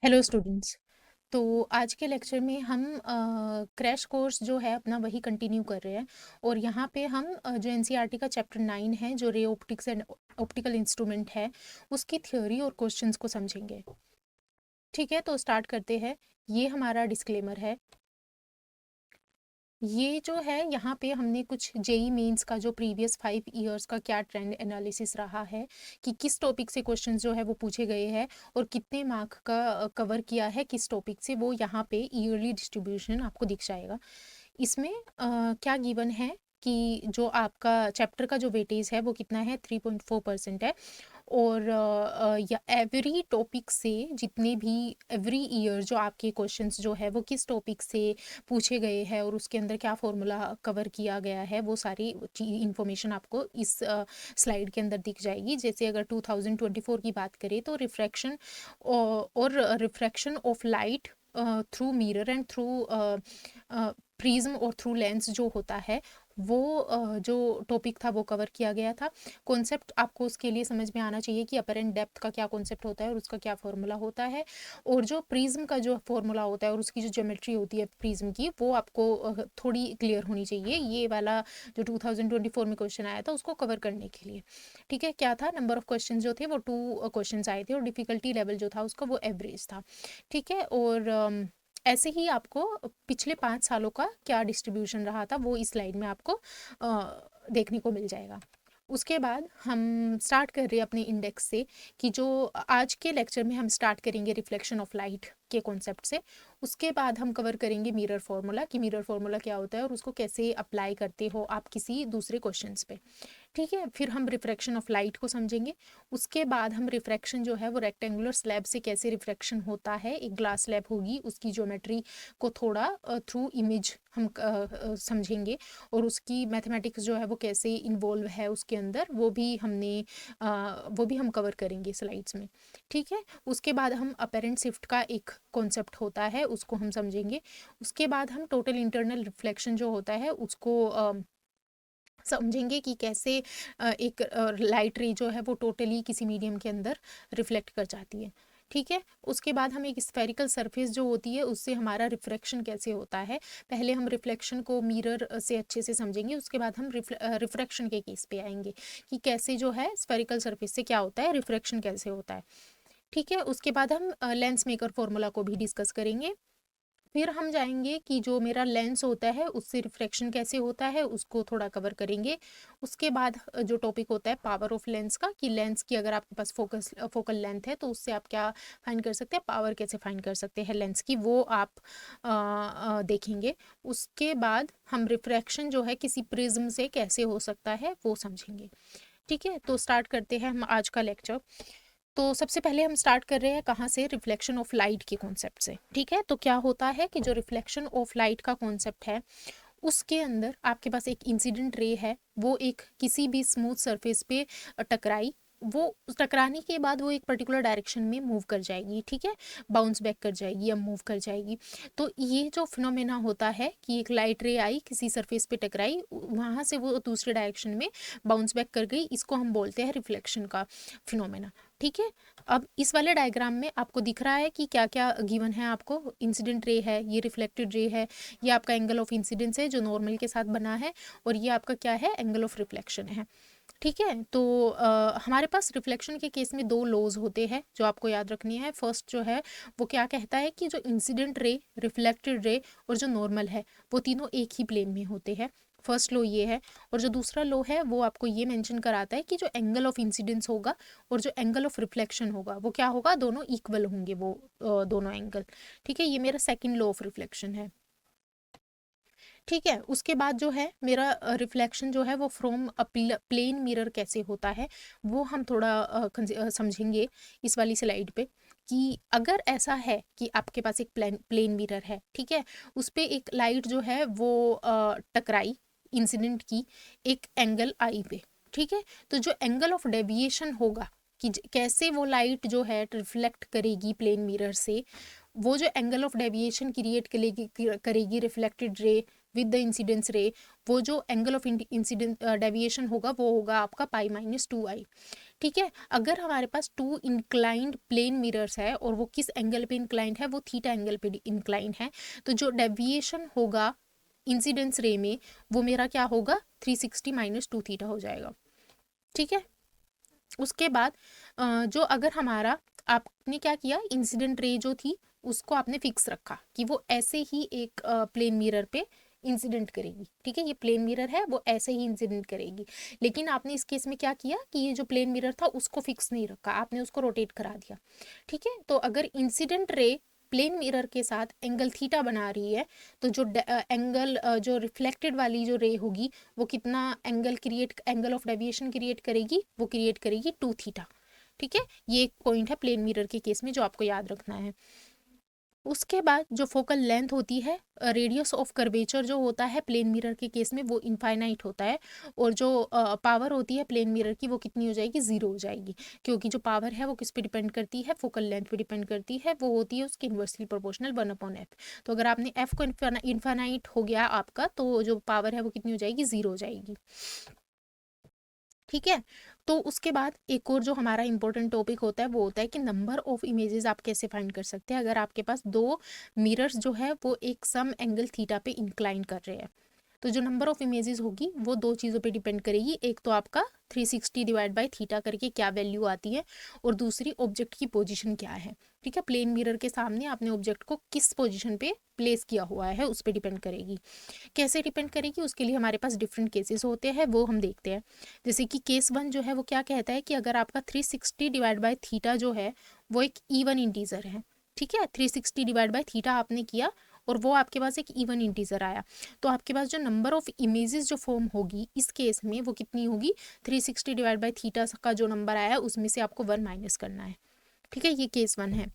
Hello students. तो आज के लेक्चर में हम क्रैश कोर्स जो है अपना वही कंटिन्यू कर रहे हैं। और यहाँ पे हम जो एनसीईआरटी का चैप्टर 9 है जो ray optics and optical instrument है उसकी थ्योरी और क्वेश्चंस को समझेंगे। ठीक है, तो स्टार्ट करते हैं। ये हमारा डिस्क्लेमर है। ये जो है यहाँ पे हमने कुछ जेई मेंस का जो प्रीवियस 5 इयर्स का क्या ट्रेंड एनालिसिस रहा है कि किस टॉपिक से क्वेश्चंस जो है वो पूछे गए हैं और कितने मार्क का कवर किया है किस टॉपिक से, वो यहाँ पे ईयरली डिस्ट्रीब्यूशन आपको दिख जाएगा। इसमें क्या गिवन है कि जो आपका चैप्टर का जो वेटेज है वो कितना है, 3.4% है। और या एवरी टॉपिक से जितने भी एवरी ईयर जो आपके क्वेश्चंस जो है वो किस टॉपिक से पूछे गए हैं और उसके अंदर क्या फॉर्मूला कवर किया गया है, वो सारी इंफॉर्मेशन आपको इस स्लाइड के अंदर दिख जाएगी। जैसे अगर 2024 की बात करें तो रिफ्रैक्शन और refraction of light through mirror and through prism और थ्रू लेंस जो होता है वो जो टॉपिक था वो कवर किया गया था। कॉन्सेप्ट आपको उसके लिए समझ में आना चाहिए कि अपरेंट डेप्थ का क्या कॉन्सेप्ट होता है और उसका क्या फॉर्मूला होता है, और जो प्रिज्म का जो फॉर्मूला होता है और उसकी जो ज्योमेट्री होती है प्रिज्म की वो आपको थोड़ी क्लियर होनी चाहिए। ये वाला जो 2024 में क्वेश्चन आया था उसको कवर करने के लिए। ठीक है, क्या था, नंबर ऑफ क्वेश्चन जो थे वो 2 क्वेश्चन आए थे और डिफिकल्टी लेवल जो था उसका वो एवरेज था। ठीक है, और ऐसे ही आपको पिछले 5 सालों का क्या डिस्ट्रीब्यूशन रहा था वो इस स्लाइड में आपको देखने को मिल जाएगा। उसके बाद हम स्टार्ट कर रहे हैं अपने इंडेक्स से कि जो आज के लेक्चर में हम स्टार्ट करेंगे रिफ्लेक्शन ऑफ लाइट के कॉन्सेप्ट से। उसके बाद हम कवर करेंगे मिरर फार्मूला कि मिरर फार्मूला क्या होता है और उसको कैसे अप्लाई करते हो आप किसी दूसरे क्वेश्चंस पे। ठीक है, फिर हम रिफ्रैक्शन ऑफ लाइट को समझेंगे। उसके बाद हम रिफ्रैक्शन जो है वो रेक्टेंगुलर स्लैब से कैसे रिफ्रैक्शन होता है, एक ग्लास स्लैब होगी उसकी ज्योमेट्री को थोड़ा थ्रू इमेज हम समझेंगे और उसकी मैथमेटिक्स जो है वो कैसे इन्वॉल्व है उसके अंदर वो भी हम कवर करेंगे स्लाइड्स में। ठीक है, उसके बाद हम अपेरेंट शिफ्ट का एक कॉन्सेप्ट होता है उसको हम समझेंगे। उसके बाद हम टोटल इंटरनल रिफ्लेक्शन जो होता है उसको समझेंगे कि कैसे एक लाइट रे जो है वो टोटली किसी मीडियम के अंदर रिफ्लेक्ट कर जाती है। ठीक है, उसके बाद हम एक स्फेरिकल सरफेस जो होती है उससे हमारा रिफ्रैक्शन कैसे होता है, पहले हम रिफ्लेक्शन को मिरर से अच्छे से समझेंगे, उसके बाद हम रिफ्रैक्शन के केस पे आएंगे कि कैसे जो है स्फेरिकल सरफेस से क्या होता है, रिफ्रैक्शन कैसे होता है। ठीक है, उसके बाद हम लेंस मेकर फॉर्मूला को भी डिस्कस करेंगे। फिर हम जाएंगे कि जो मेरा लेंस होता है उससे रिफ्रैक्शन कैसे होता है उसको थोड़ा कवर करेंगे। उसके बाद जो टॉपिक होता है पावर ऑफ लेंस का कि लेंस की अगर आपके पास फोकल लेंथ है तो उससे आप क्या फाइंड कर सकते हैं, पावर कैसे फाइंड कर सकते हैं लेंस की, वो आप देखेंगे। उसके बाद हम रिफ्रैक्शन जो है किसी प्रिज्म से कैसे हो सकता है वो समझेंगे। ठीक है, तो स्टार्ट करते हैं हम आज का लेक्चर। तो सबसे पहले हम स्टार्ट कर रहे हैं कहाँ से, रिफ्लेक्शन ऑफ लाइट के कॉन्सेप्ट से। ठीक है, तो क्या होता है कि जो रिफ्लेक्शन ऑफ लाइट का कॉन्सेप्ट है उसके अंदर आपके पास एक इंसिडेंट रे है, वो एक किसी भी स्मूथ सरफेस पे टकराई, वो टकराने के बाद वो एक पर्टिकुलर डायरेक्शन में मूव कर जाएगी। ठीक है, बाउंस बैक कर जाएगी या मूव कर जाएगी। तो ये जो फिनोमेना होता है कि एक लाइट रे आई किसी सरफेस पे टकराई वहाँ से वो दूसरे डायरेक्शन में बाउंस बैक कर गई, इसको हम बोलते हैं रिफ्लेक्शन का फिनोमेना। ठीक है, अब इस वाले डायग्राम में आपको दिख रहा है कि क्या क्या गिवन है आपको, इंसिडेंट रे है, ये रिफ्लेक्टेड रे है, ये आपका एंगल ऑफ इंसिडेंस है जो नॉर्मल के साथ बना है, और ये आपका क्या है, एंगल ऑफ रिफ्लेक्शन है। ठीक है, तो हमारे पास रिफ्लेक्शन के केस में 2 लॉज होते हैं जो आपको याद रखनी है। फर्स्ट जो है वो क्या कहता है कि जो इंसिडेंट रे, रिफ्लेक्टेड रे और जो नॉर्मल है वो तीनों एक ही प्लेन में होते हैं। फर्स्ट लो ये है। और जो दूसरा लो है वो आपको ये मेंशन कराता है कि जो एंगल ऑफ इंसिडेंस होगा और जो एंगल ऑफ रिफ्लेक्शन होगा वो क्या होगा, दोनों इक्वल होंगे वो दोनों एंगल। ठीक है, ये मेरा सेकंड लॉ ऑफ रिफ्लेक्शन है। ठीक है, उसके बाद जो है मेरा रिफ्लेक्शन जो है वो फ्रॉम अ प्लेन मिरर कैसे होता है वो हम थोड़ा समझेंगे इस वाली स्लाइड पे। कि अगर ऐसा है कि आपके पास एक प्लेन मिरर है, ठीक है, उस पे एक लाइट जो है वो टकराई इंसिडेंट की एक एंगल आई पे। ठीक है, तो जो एंगल ऑफ डेविएशन होगा कि कैसे वो लाइट जो है रिफ्लेक्ट करेगी प्लेन मिरर से, वो जो एंगल ऑफ डेविएशन क्रिएट करेगी reflected ray with the incidence रे, वो जो एंगल ऑफ इंसिडेंट डेविएशन होगा वो होगा आपका पाई माइनस 2i। ठीक है, अगर हमारे पास 2 इंक्लाइंड प्लेन मिरर्स है और वो किस एंगल पे इंक्लाइंड है, वो थीटा एंगल पे इंक्लाइंड है, तो जो डेविएशन होगा इंसिडेंस रे में वो मेरा क्या होगा 360 माइनस 2 थीटा हो जाएगा। ठीक है, उसके बाद जो अगर हमारा आपने क्या किया, इंसिडेंट रे जो थी उसको आपने फिक्स रखा कि वो ऐसे ही एक प्लेन मिरर पे इंसिडेंट करेगी। ठीक है, ये प्लेन मिरर है वो ऐसे ही इंसिडेंट करेगी, लेकिन आपने इस केस में क्या किया कि ये जो प्लेन मिरर था उसको फिक्स नहीं रखा, आपने उसको रोटेट करा दिया। ठीक है, तो अगर इंसिडेंट रे प्लेन मिरर के साथ एंगल थीटा बना रही है, तो जो एंगल जो रिफ्लेक्टेड वाली जो रे होगी वो कितना एंगल ऑफ डेविएशन क्रिएट करेगी, वो क्रिएट करेगी 2 थीटा। ठीक है, ये एक पॉइंट है प्लेन मिरर के केस में जो आपको याद रखना है। उसके बाद जो फोकल लेंथ होती है, रेडियस ऑफ कर्वेचर जो होता है प्लेन मिरर के केस में वो इनफाइनाइट होता है, और जो पावर होती है प्लेन मिरर की वो कितनी हो जाएगी, 0 हो जाएगी, क्योंकि जो पावर है वो किस पे डिपेंड करती है, फोकल लेंथ पे डिपेंड करती है, वो होती है उसके इन्वर्सली प्रोपोर्शनल 1/f। तो अगर आपने f को इनफाइनाइट हो गया आपका, तो जो पावर है वो कितनी हो जाएगी, 0 हो जाएगी। ठीक है, तो उसके बाद एक और जो हमारा इंपॉर्टेंट टॉपिक होता है वो होता है कि नंबर ऑफ इमेजेस आप कैसे फाइंड कर सकते हैं अगर आपके पास 2 मिरर्स जो है वो एक सम एंगल थीटा पे इंक्लाइन कर रहे हैं। तो जो नंबर ऑफ इमेजेस होगी वो 2 चीज़ों पे डिपेंड करेगी, एक तो आपका 360 डिवाइड बाई थीटा करके क्या वैल्यू आती है, और दूसरी ऑब्जेक्ट की पोजीशन क्या है। ठीक है, प्लेन मिरर के सामने आपने ऑब्जेक्ट को किस पोजीशन पे प्लेस किया हुआ है उस पर डिपेंड करेगी। कैसे डिपेंड करेगी, उसके लिए हमारे पास डिफरेंट केसेस होते हैं, वो हम देखते हैं। जैसे कि केस 1 जो है वो क्या कहता है कि अगर आपका 360 डिवाइड बाई थीटा जो है वो एक इवन इंटीजर है। ठीक है, 360 डिवाइड बाई थीटा आपने किया और वो आपके पास एक इवन इंटीजर आया, तो आपके पास जो नंबर ऑफ इमेजेस जो फॉर्म होगी इस केस में वो कितनी होगी, 360 डिवाइड बाई थीटा का जो नंबर आया है उसमें से आपको 1 माइनस करना है। ठीक है, ये केस 1 है।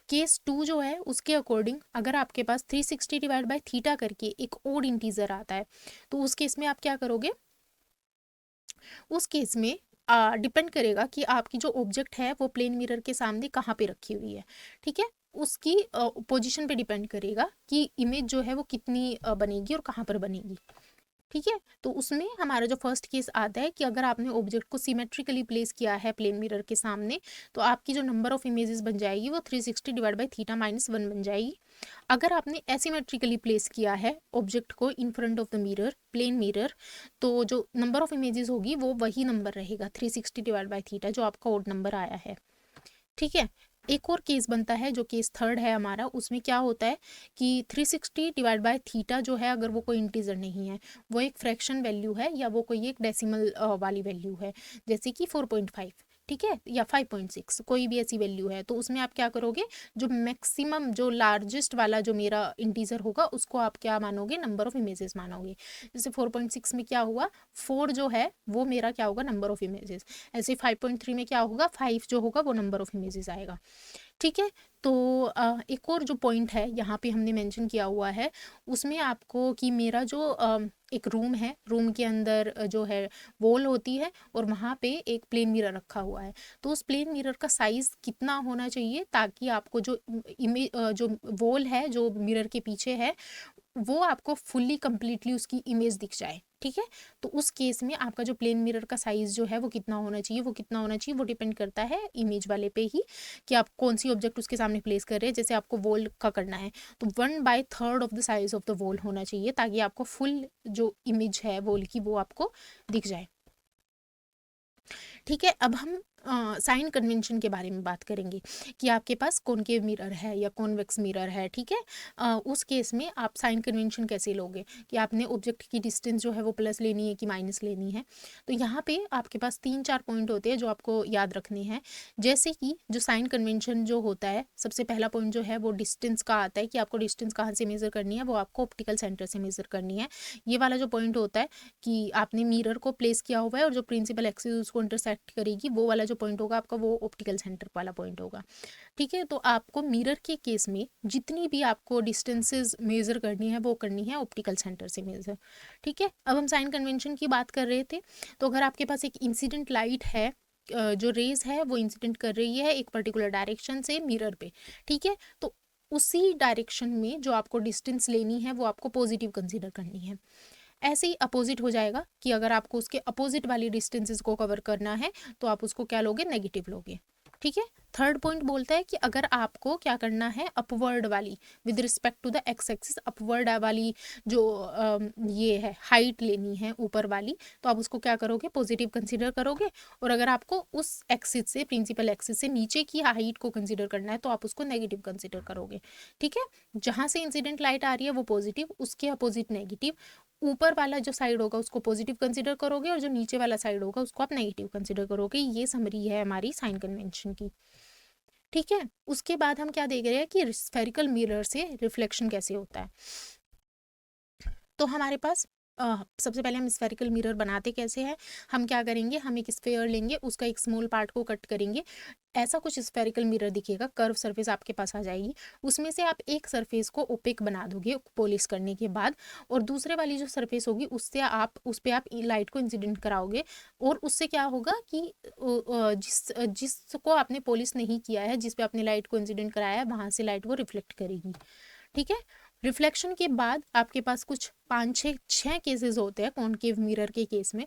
केस 2 जो है उसके अकॉर्डिंग अगर आपके पास 360 डिवाइड बाई थीटा करके एक ओड इंटीजर आता है, तो उस केस में आप क्या करोगे, उस केस में डिपेंड करेगा कि आपकी जो ऑब्जेक्ट है वो प्लेन मिरर के सामने कहाँ पे रखी हुई है। ठीक है, उसकी पोजीशन पे डिपेंड करेगा कि इमेज जो है वो कितनी बनेगी और कहाँ पर बनेगी। ठीक है, तो उसमें हमारा जो फर्स्ट केस आता है कि अगर आपने ऑब्जेक्ट को सिमेट्रिकली प्लेस किया है प्लेन मिरर के सामने, तो आपकी जो नंबर ऑफ इमेजेस बन जाएगी वो 360 डिवाइड बाई थीटा माइनस 1 बन जाएगी। अगर आपने एसिमेट्रिकली प्लेस किया है ऑब्जेक्ट को in front of the mirror plane mirror, तो जो नंबर ऑफ इमेजेस होगी वो वही नंबर रहेगा 360 डिवाइड बाई थीटा जो आपका ओड नंबर आया है। ठीक है, एक और केस बनता है जो केस 3 है हमारा, उसमें क्या होता है कि 360 डिवाइड बाय थीटा जो है अगर वो कोई इंटीजर नहीं है, वो एक फ्रैक्शन वैल्यू है या वो कोई एक डेसिमल वाली वैल्यू है, जैसे कि 4.5, ठीक है, या 5.6, कोई भी ऐसी वैल्यू है, तो उसमें आप क्या करोगे, जो मैक्सिमम जो लार्जेस्ट वाला जो मेरा इंटीजर होगा उसको आप क्या मानोगे, नंबर ऑफ इमेजेस मानोगे। जैसे 4.6 में क्या हुआ, 4 जो है वो मेरा क्या होगा, नंबर ऑफ इमेजेस। ऐसे 5.3 में क्या होगा, 5 जो होगा वो नंबर ऑफ इमेजेस आएगा। ठीक है, तो एक और जो पॉइंट है यहाँ पे हमने मेंशन किया हुआ है उसमें आपको कि मेरा जो एक रूम है, रूम के अंदर जो है वॉल होती है और वहाँ पे एक प्लेन मिरर रखा हुआ है, तो उस प्लेन मिरर का साइज़ कितना होना चाहिए ताकि आपको जो इमेज जो वॉल है जो मिरर के पीछे है वो आपको फुल्ली कंप्लीटली उसकी इमेज दिख जाए। ठीक है, तो उस केस में आपका जो प्लेन मिरर का साइज जो है वो कितना होना चाहिए, वो डिपेंड करता है इमेज वाले पे ही कि आप कौन सी ऑब्जेक्ट उसके सामने प्लेस कर रहे हैं। जैसे आपको वॉल का करना है तो 1/3 of the size of the wall होना चाहिए ताकि आपको फुल जो इमेज है वॉल की वो आपको दिख जाए। ठीक है, अब हम साइन कन्वेंशन के बारे में बात करेंगे कि आपके पास कॉनकेव मिरर है या कॉन्वेक्स मिरर है। ठीक है, उस केस में आप साइन कन्वेंशन कैसे लोगे कि आपने ऑब्जेक्ट की डिस्टेंस जो है वो प्लस लेनी है कि माइनस लेनी है। तो यहाँ पे आपके पास 3-4 पॉइंट होते हैं जो आपको याद रखने हैं। जैसे कि जो साइन कन्वेंशन जो होता है, सबसे पहला पॉइंट जो है वो डिस्टेंस का आता है कि आपको डिस्टेंस कहाँ से मेज़र करनी है, वो आपको ऑप्टिकल सेंटर से मेज़र करनी है। ये वाला जो पॉइंट होता है कि आपने मिरर को प्लेस किया हुआ है और जो प्रिंसिपल एक्सिस उसको इंटरसेक्ट करेगी, वो वाला जो पॉइंट होगा आपका वो ऑप्टिकल सेंटर वाला पॉइंट होगा। ठीक है, तो आपको मिरर के केस में जितनी भी आपको डिस्टेंसेस मेजर करनी है वो करनी है ऑप्टिकल सेंटर से मेजर। ठीक है, अब हम साइन कन्वेंशन की बात कर रहे थे, तो अगर आपके पास एक इंसिडेंट लाइट है, जो रेज है वो इंसिडेंट कर रही है एक पर्टिकुलर डायरेक्शन से मिरर पे। ठीक है, तो उसी डायरेक्शन में जो आपको डिस्टेंस लेनी है वो आपको पॉजिटिव कंसीडर करनी है। ऐसे ही अपोजिट हो जाएगा कि अगर आपको उसके अपोजिट वाली डिस्टेंसेस को कवर करना है तो आप उसको क्या लोगे, नेगेटिव लोगे। ठीक है। थर्ड पॉइंट बोलता है कि अगर आपको क्या करना है, अपवर्ड वाली with respect to the X axis, upward वाली जो ये है हाइट लेनी है ऊपर वाली, तो आप उसको क्या करोगे, पॉजिटिव कंसीडर करोगे। और अगर आपको उस एक्सिस से, प्रिंसिपल एक्सिस से नीचे की हाइट को कंसीडर करना है तो आप उसको नेगेटिव कंसीडर करोगे। ठीक है। जहां से इंसिडेंट लाइट आ रही है वो पॉजिटिव, उसके अपोजिट नेगेटिव। ऊपर वाला जो साइड होगा उसको पॉजिटिव कंसीडर करोगे और जो नीचे वाला साइड होगा उसको आप नेगेटिव कंसीडर करोगे। ये समरी है हमारी साइन कन्वेंशन की। ठीक है। उसके बाद हम क्या देख रहे हैं कि स्फेरिकल मिरर से रिफ्लेक्शन कैसे होता है। तो हमारे पास सबसे पहले हम स्फेरिकल मिरर बनाते कैसे हैं। हम क्या करेंगे, हम एक स्फेयर लेंगे, उसका एक स्मॉल पार्ट को कट करेंगे। ऐसा कुछ स्फेरिकल मिरर दिखेगा, कर्व सरफेस आपके पास आ जाएगी। उसमें से आप एक सरफेस को ओपेक बना दोगे पॉलिश करने के बाद, और दूसरे वाली जो सरफेस होगी उससे आप उस पर आप लाइट को इंसिडेंट कराओगे। और उससे क्या होगा कि जिसको आपने पॉलिश नहीं किया है, जिस पे आपने लाइट को इंसिडेंट कराया है, वहां से लाइट वो रिफ्लेक्ट करेगी। ठीक है। रिफ्लेक्शन के बाद आपके पास कुछ 5-6 केसेस होते हैं कॉनकेव मिरर के केस में,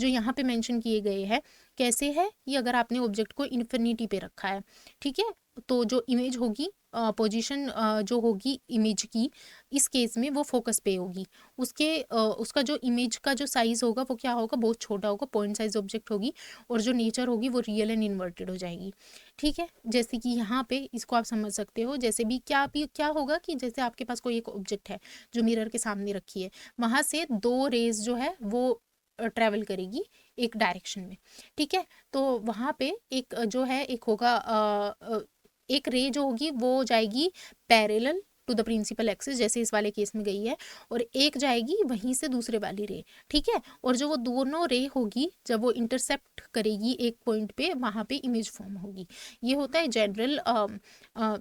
जो यहाँ पे मेंशन किए गए हैं। कैसे है ये, अगर आपने ऑब्जेक्ट को इन्फिनिटी पे रखा है, ठीक है, तो जो इमेज होगी, पोजीशन जो होगी इमेज की, इस केस में वो फोकस पे होगी। उसका जो इमेज का जो साइज होगा वो क्या होगा, बहुत छोटा होगा, पॉइंट साइज ऑब्जेक्ट होगी। और जो नेचर होगी वो रियल एंड इन्वर्टेड हो जाएगी। ठीक है। जैसे कि यहाँ पे इसको आप समझ सकते हो, जैसे भी क्या होगा कि जैसे आपके पास कोई एक ऑब्जेक्ट है जो मिरर के सामने रखी है, वहां से दो रेज जो है वो ट्रेवल करेगी एक डायरेक्शन में। ठीक है। तो वहां पे एक जो है, एक होगा एक रे जो होगी वो जाएगी parallel to the principal axis, जैसे इस वाले केस में गई है, और एक जाएगी वहीं से दूसरे वाली रे। ठीक है। और जो वो दोनों रे होगी, जब वो इंटरसेप्ट करेगी एक पॉइंट पे, वहां पे इमेज फॉर्म होगी। ये होता है जनरल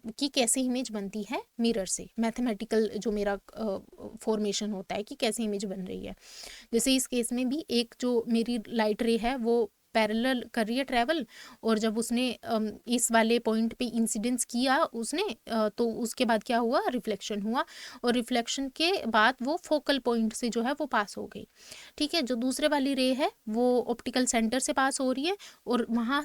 कि कैसे इमेज बनती है मिरर से, मैथमेटिकल जो मेरा फॉर्मेशन होता है कि कैसे इमेज बन रही है। जैसे इस केस में भी एक जो मेरी लाइट रे है वो पैरेलल कर रही है ट्रैवल, और जब उसने इस वाले पॉइंट पे इंसिडेंस किया उसने, तो उसके बाद क्या हुआ, रिफ्लेक्शन हुआ। और रिफ्लेक्शन के बाद वो फोकल पॉइंट से जो है वो पास हो गई। ठीक है। जो दूसरे वाली रे है वो ऑप्टिकल सेंटर से पास हो रही है, और वहां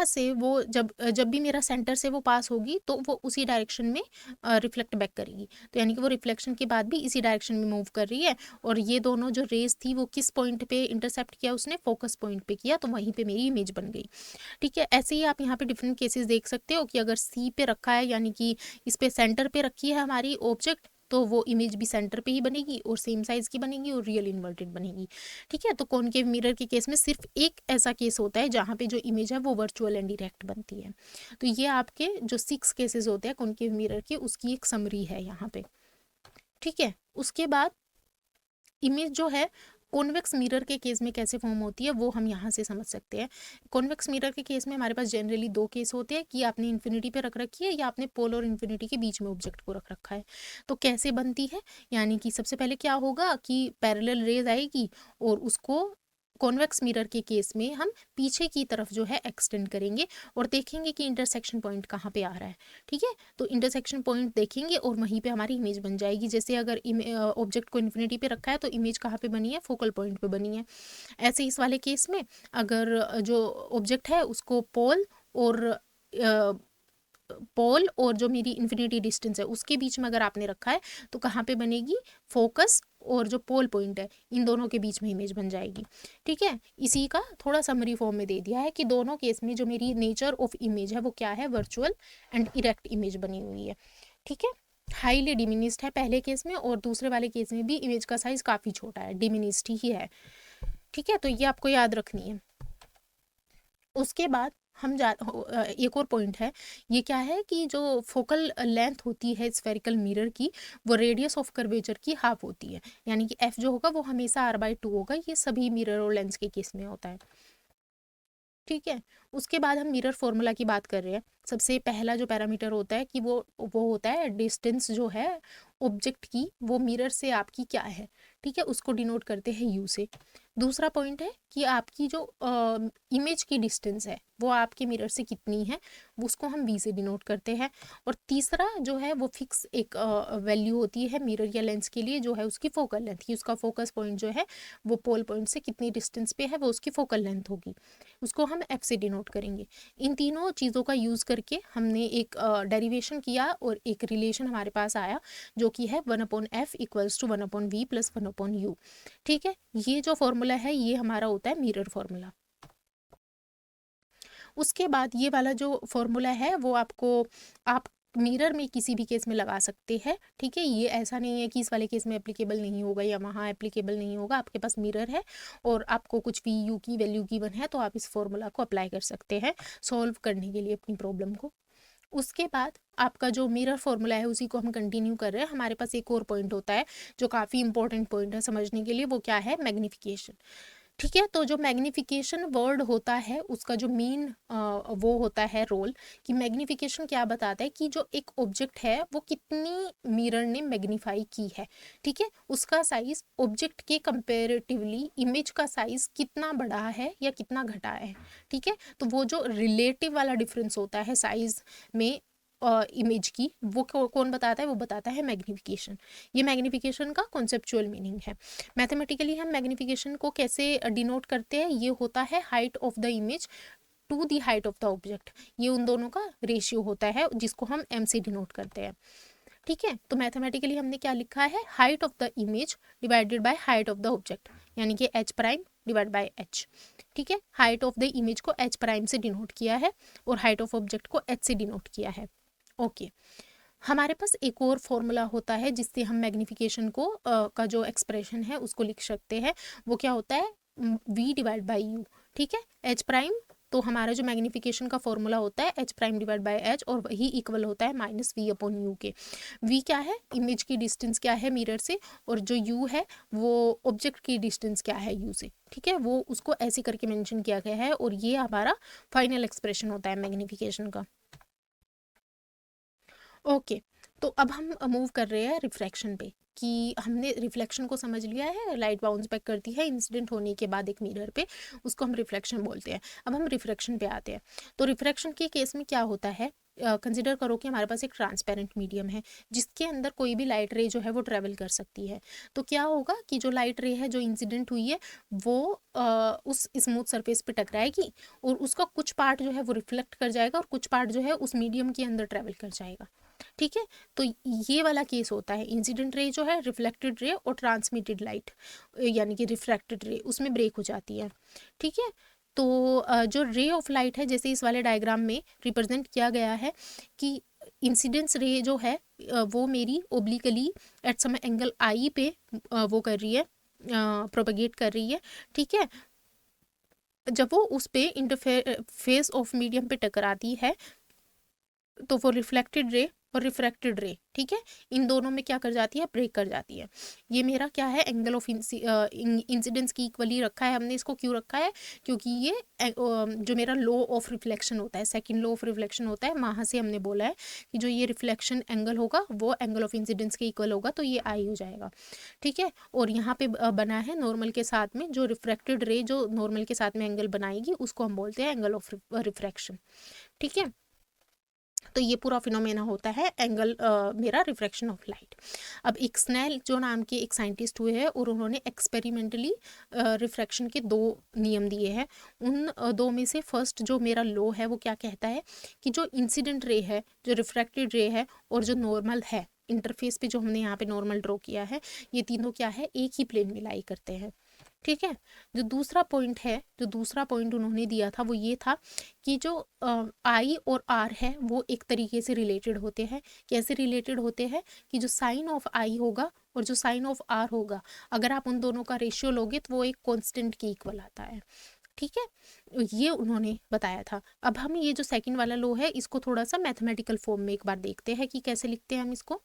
से वो जब जब भी मेरा सेंटर से वो पास होगी तो वो उसी डायरेक्शन में रिफ्लेक्ट बैक करेगी। तो यानी कि वो रिफ्लेक्शन के बाद भी इसी डायरेक्शन में मूव कर रही है। और ये दोनों जो रेज थी वो किस पॉइंट पे इंटरसेप्ट किया, उसने फोकस पॉइंट पे किया, तो वहीं पे मेरी इमेज बन गई। ठीक है। ऐसे ही आप यहाँ पे डिफरेंट केसेस देख सकते हो कि अगर सी पे रखा है, यानी कि इस पे सेंटर पे रखी है हमारी ऑब्जेक्ट, तो वो इमेज भी सेंटर पे ही बनेगी और सेम साइज की बनेगी और रियल इन्वर्टेड बनेगी। ठीक है। तो कॉनकेव मिरर के केस में सिर्फ एक ऐसा केस होता है जहाँ पे जो इमेज है वो वर्चुअल एंड डायरेक्ट बनती है। तो ये आपके जो 6 केसेस होते हैं कॉनकेव मिरर के, उसकी एक समरी है यहाँ पे। ठीक है। उसके बाद इमेज जो है कॉन्वेक्स मिरर के केस में कैसे फॉर्म होती है वो हम यहाँ से समझ सकते हैं। कॉन्वेक्स मिरर के केस में हमारे पास जनरली 2 केस होते हैं कि आपने इन्फिनिटी पे रख रखी है या आपने पोल और इन्फिनिटी के बीच में ऑब्जेक्ट को रख रखा है। तो कैसे बनती है, यानी कि सबसे पहले क्या होगा कि पैरेलल रेज आएगी, और उसको कॉन्वेक्स मिरर के केस में हम पीछे की तरफ जो है एक्सटेंड करेंगे और देखेंगे कि इंटरसेक्शन पॉइंट कहाँ पे आ रहा है। ठीक है। तो इंटरसेक्शन पॉइंट देखेंगे और वहीं पे हमारी इमेज बन जाएगी। जैसे अगर ऑब्जेक्ट को इन्फिनिटी पे रखा है तो इमेज कहाँ पे बनी है, फोकल पॉइंट पे बनी है। ऐसे इस वाले केस में अगर जो ऑब्जेक्ट है उसको पोल और जो मेरी इन्फिनिटी डिस्टेंस है उसके बीच में अगर आपने रखा है, तो कहाँ पे बनेगी, फोकस और जो पोल पॉइंट है इन दोनों के बीच में इमेज बन जाएगी। ठीक है। इसी का थोड़ा समरी फॉर्म में दे दिया है कि दोनों केस में जो मेरी नेचर ऑफ इमेज है वो क्या है, वर्चुअल एंड इरेक्ट इमेज बनी हुई है। ठीक है। हाईली डिमिनिस्ड है पहले केस में, और दूसरे वाले केस में भी इमेज का साइज काफ़ी छोटा है, डिमिनिस्ड ही है। ठीक है। तो ये आपको याद रखनी है। उसके बाद एक और पॉइंट है, ये क्या है कि जो फोकल लेंथ होती है स्फेरिकल मिरर की, वो रेडियस ऑफ कर्वेचर की हाफ होती है। यानी कि एफ जो होगा वो हमेशा r/2 होगा। ये सभी मिरर और लेंस के केस में होता है। ठीक है। उसके बाद हम मिरर फॉर्मूला की बात कर रहे हैं। सबसे पहला जो पैरामीटर होता है कि वो होता है डिस्टेंस जो है ऑब्जेक्ट की वो मिरर से आपकी क्या है, ठीक है, उसको डिनोट करते हैं यू से। दूसरा पॉइंट है कि आपकी जो इमेज की डिस्टेंस है वो आपके मिरर से कितनी है, उसको हम वी से डिनोट करते हैं। और तीसरा जो है वो फिक्स एक वैल्यू होती है मिरर या लेंस के लिए, जो है उसकी फोकल लेंथ की, उसका फोकस पॉइंट जो है वो पोल पॉइंट से कितनी डिस्टेंस पे है वो उसकी फोकल लेंथ होगी, उसको हम एफ से डिनोट करेंगे। इन तीनों चीज़ों का यूज़ करके हमने एक डेरिवेशन किया और एक रिलेशन हमारे पास आया जो कि है 1/f equals to 1/v plus 1/u। ठीक है, ये जो फॉर्मूला है ये हमारा होता है मिरर फॉर्मूला। उसके बाद ये वाला जो फॉर्मूला है वो आप मिरर में किसी भी केस में लगा सकते हैं, ठीक है। ये ऐसा नहीं है कि इस वाले केस में एप्लीकेबल नहीं होगा या वहाँ एप्लीकेबल नहीं होगा। आपके पास मिरर है और आपको कुछ वी यू की वैल्यू गिवन है तो आप इस फॉर्मूला को अप्लाई कर सकते हैं सॉल्व करने के लिए अपनी प्रॉब्लम को। उसके बाद आपका जो मिरर फॉर्मूला है उसी को हम कंटिन्यू कर रहे हैं। हमारे पास एक और पॉइंट होता है जो काफ़ी इंपॉर्टेंट पॉइंट है समझने के लिए, वो क्या है, मैग्निफिकेशन। ठीक है, तो जो मैग्निफिकेशन वर्ड होता है उसका जो मेन वो होता है रोल, कि मैग्निफिकेशन क्या बताता है कि जो एक ऑब्जेक्ट है वो कितनी मिरर ने मैग्नीफाई की है, ठीक है, उसका साइज ऑब्जेक्ट के कंपेरेटिवली इमेज का साइज कितना बढ़ा है या कितना घटा है, ठीक है। तो वो जो रिलेटिव वाला डिफरेंस होता है साइज में इमेज की, वो कौन बताता है, वो बताता है मैग्निफिकेशन। ये मैग्निफिकेशन का कॉन्सेप्चुअल मीनिंग है। मैथमेटिकली हम मैग्निफिकेशन को कैसे डिनोट करते हैं, ये होता है height of the image to the height of the object. ये उन दोनों का रेशियो होता है जिसको हम एम से डिनोट करते हैं, ठीक है। तो मैथमेटिकली हमने क्या लिखा है, height of the image divided by height of the object, यानी कि H prime divide by H, ठीक है। हाइट ऑफ द इमेज को एच प्राइम से डिनोट किया है और हाइट ऑफ ऑब्जेक्ट को एच से डिनोट किया है। ओके, हमारे पास एक और फॉर्मूला होता है जिससे हम मैग्निफिकेशन को का जो एक्सप्रेशन है उसको लिख सकते हैं। वो क्या होता है, v डिवाइड बाई यू, ठीक है। एच प्राइम, तो हमारा जो मैग्निफिकेशन का फॉर्मूला होता है H prime divide by H, और वही इक्वल होता है माइनस वी अपॉन यू के। v क्या है, इमेज की डिस्टेंस क्या है मिरर से, और जो u है वो ऑब्जेक्ट की डिस्टेंस क्या है u से, ठीक है। वो उसको ऐसे करके मेंशन किया गया है और ये हमारा फाइनल एक्सप्रेशन होता है मैग्निफिकेशन का। ओके, तो अब हम मूव कर रहे हैं रिफ्रैक्शन पे, कि हमने रिफ्लेक्शन को समझ लिया है, लाइट बाउंस बैक करती है इंसिडेंट होने के बाद एक मिरर पे, उसको हम रिफ्लेक्शन बोलते हैं। अब हम रिफ्रैक्शन पे आते हैं। तो रिफ्रैक्शन के केस में क्या होता है, कंसिडर करो कि हमारे पास एक ट्रांसपेरेंट मीडियम है जिसके अंदर कोई भी लाइट रे जो है वो ट्रेवल कर सकती है। तो क्या होगा कि जो लाइट रे है जो इंसिडेंट हुई है वो उस स्मूथ सरफेस पे टकराएगी और उसका कुछ पार्ट जो है वो रिफ्लेक्ट कर जाएगा और कुछ पार्ट जो है उस मीडियम के अंदर ट्रेवल कर जाएगा, ठीक है। तो ये वाला केस होता है, इंसिडेंट रे जो है, रिफ्लेक्टेड रे और ट्रांसमिटेड लाइट यानी कि रिफ्रैक्टेड रे, उसमें ब्रेक हो जाती है, ठीक है। तो जो रे ऑफ लाइट है जैसे इस वाले डायग्राम में रिप्रेजेंट किया गया है कि इंसिडेंस रे जो है वो मेरी ओब्लिकली एट सम एंगल आई पे वो कर रही है, प्रोपेगेट कर रही है, ठीक है। जब वो उस पे इंटरफेस ऑफ मीडियम पे टकराती है तो वो रिफ्लेक्टेड रे और रिफ्रैक्टेड रे, ठीक है, इन दोनों में क्या कर जाती है, ब्रेक कर जाती है। ये मेरा क्या है, एंगल ऑफ इंसिडेंस की इक्वली रखा है हमने। इसको क्यों रखा है, क्योंकि ये जो मेरा लॉ ऑफ रिफ्लेक्शन होता है, सेकंड लॉ ऑफ रिफ्लेक्शन होता है, वहाँ से हमने बोला है कि जो ये रिफ्लेक्शन एंगल होगा वो एंगल ऑफ इंसिडेंस के इक्वल होगा, तो ये आई हो जाएगा, ठीक है। और यहाँ पे बना है नॉर्मल के साथ में, जो रिफ्रैक्टेड रे जो नॉर्मल के साथ में एंगल बनाएगी उसको हम बोलते हैं एंगल ऑफ रिफ्रैक्शन, ठीक है। तो ये पूरा फिनोमेना होता है एंगल मेरा रिफ्रैक्शन ऑफ लाइट। अब एक स्नेल जो नाम के एक साइंटिस्ट हुए हैं और उन्होंने एक्सपेरिमेंटली रिफ्रैक्शन के दो नियम दिए हैं। उन दो में से फर्स्ट जो मेरा लॉ है वो क्या कहता है कि जो इंसिडेंट रे है, जो रिफ्रैक्टेड रे है और जो नॉर्मल है, इंटरफेस पे जो हमने यहाँ पे नॉर्मल ड्रॉ किया है, ये तीनों क्या है, एक ही प्लेन में लाई करते हैं, ठीक है। जो दूसरा पॉइंट उन्होंने दिया था वो ये था कि जो आई और आर है वो एक तरीके से रिलेटेड होते हैं। कैसे रिलेटेड होते हैं कि जो साइन ऑफ आई होगा और जो साइन ऑफ आर होगा, अगर आप उन दोनों का रेशियो लोगे तो वो एक कांस्टेंट के इक्वल आता है, ठीक है। ये उन्होंने बताया था। अब हम ये जो सेकंड वाला लॉ है इसको थोड़ा सा मैथमेटिकल फॉर्म में एक बार देखते हैं कि कैसे लिखते हैं हम इसको।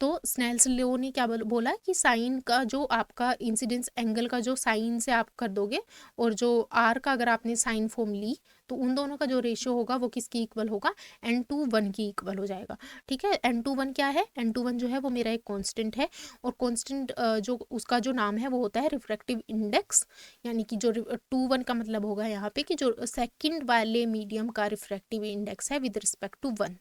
तो स्नेल्स लॉ ने क्या बोला कि साइन का जो आपका इंसिडेंस एंगल का जो साइन से आप कर दोगे और जो आर का अगर आपने साइन फॉर्म ली तो उन दोनों का जो रेशियो होगा वो किसकी इक्वल होगा, n/1 की इक्वल हो जाएगा। ठीक है, n/1 क्या है, n/1 जो है वो मेरा एक कांस्टेंट है, और कांस्टेंट जो उसका जो नाम है वो होता है रिफ्रैक्टिव इंडेक्स, यानी कि जो 2/1 का मतलब होगा यहाँ पे कि जो सेकंड वाले मीडियम का रिफ्रैक्टिव इंडेक्स है विद रिस्पेक्ट टू 1।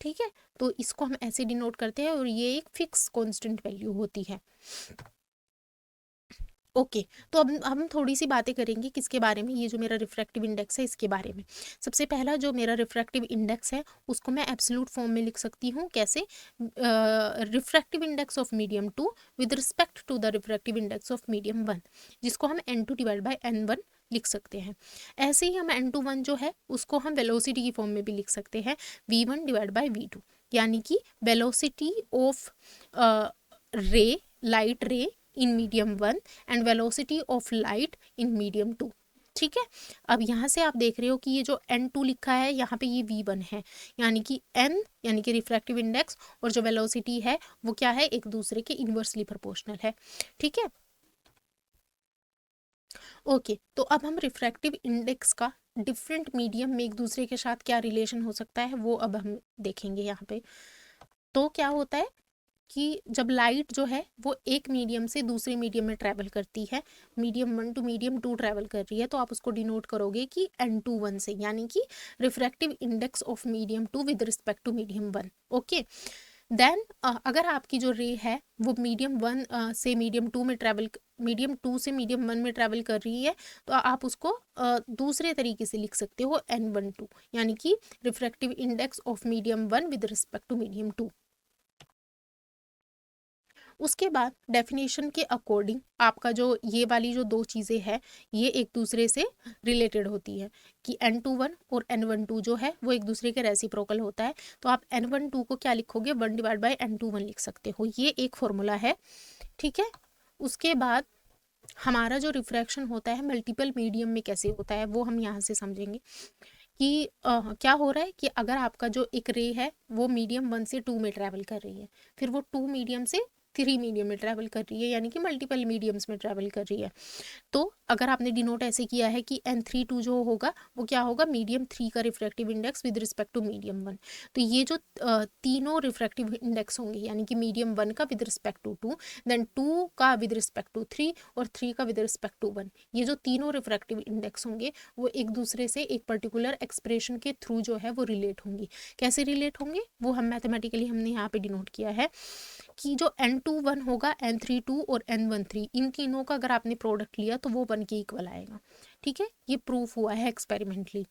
ठीक है, तो इसको हम ऐसे डिनोट करते हैं, और ये एक फिक्स कांस्टेंट वैल्यू होती है। ओके, तो अब हम थोड़ी सी बातें करेंगे किसके बारे में, ये जो मेरा रिफ्रैक्टिव इंडेक्स है इसके बारे में। सबसे पहला जो मेरा रिफ्रैक्टिव इंडेक्स है उसको मैं एब्सोल्यूट फॉर्म में लिख सकती हूँ, कैसे, refractive index of medium 2 with respect to the refractive index of medium 1, जिसको हम n2 डिवाइड बाई n1 लिख सकते हैं। ऐसे ही हम n/1 जो है उसको हम वेलोसिटी की फॉर्म में भी लिख सकते हैं, v1 डिवाइड बाई v2, यानी कि वेलोसिटी ऑफ रे, लाइट रे in medium 1 and velocity of light in medium 2। ठीक है, अब यहाँ से आप देख रहे हो कि ये जो n2 लिखा है यहाँ पे ये v1 है, यानी कि n यानी कि रिफ्रैक्टिव इंडेक्स और जो वेलोसिटी है वो क्या है, एक दूसरे के इन्वर्सली प्रोपोर्शनल है। ठीक है, ओके, तो अब हम रिफ्रैक्टिव इंडेक्स का डिफरेंट मीडियम में एक दूसरे के साथ क्या रिलेशन हो सकता है वो अब हम देखेंगे यहाँ पे। तो क्या होता है कि जब लाइट जो है वो एक मीडियम से दूसरे मीडियम में ट्रैवल करती है, मीडियम 1 टू मीडियम 2 ट्रैवल कर रही है, तो आप उसको डिनोट करोगे कि n/1 से, यानी कि refractive index of medium 2 with respect to medium 1। Okay, then अगर आपकी जो रे है वो मीडियम 1 से मीडियम 2 में ट्रैवल, मीडियम 2 से मीडियम 1 में ट्रैवल कर रही है, तो आप उसको दूसरे तरीके से लिख सकते हो n/2, यानी कि refractive index of medium 1 with respect to medium 2। उसके बाद डेफिनेशन के अकॉर्डिंग आपका जो ये वाली जो दो चीज़ें हैं ये एक दूसरे से रिलेटेड होती है, कि n/1 और n/2 जो है वो एक दूसरे के रेसिप्रोकल होता है। तो आप n/2 को क्या लिखोगे, 1 डिवाइड बाई n/1 लिख सकते हो, ये एक फॉर्मूला है। ठीक है, उसके बाद हमारा जो रिफ्रैक्शन होता है मल्टीपल मीडियम में कैसे होता है वो हम यहाँ से समझेंगे, कि क्या हो रहा है कि अगर आपका जो एक रे है वो मीडियम 1 से 2 में ट्रैवल कर रही है, फिर वो 2 मीडियम से 3 मीडियम में ट्रैवल कर रही है, यानी कि मल्टीपल मीडियम्स में ट्रैवल कर रही है। तो अगर आपने डिनोट ऐसे किया है कि n/2 जो होगा वो क्या होगा, मीडियम 3 का refractive index with respect to medium 1। तो ये जो तीनों रिफ्रैक्टिव इंडेक्स होंगे, यानी कि मीडियम 1 का विद रिस्पेक्ट टू 2, देन 2 का विद रिस्पेक्ट टू 3 और 3 का विद रिस्पेक्ट टू 1, ये जो तीनों रिफ्रैक्टिव इंडेक्स होंगे वो एक दूसरे से एक पर्टिकुलर एक्सप्रेशन के थ्रू जो है वो रिलेट होंगी। कैसे रिलेट होंगे वो हम मैथमेटिकली हमने यहाँ पे डिनोट किया है, कि जो n/1 होगा, n/2 और n/3 इन तीनों का अगर आपने प्रोडक्ट लिया तो वो 1 के इक्वल आएगा। ठीक है, ये प्रूफ हुआ है एक्सपेरिमेंटली।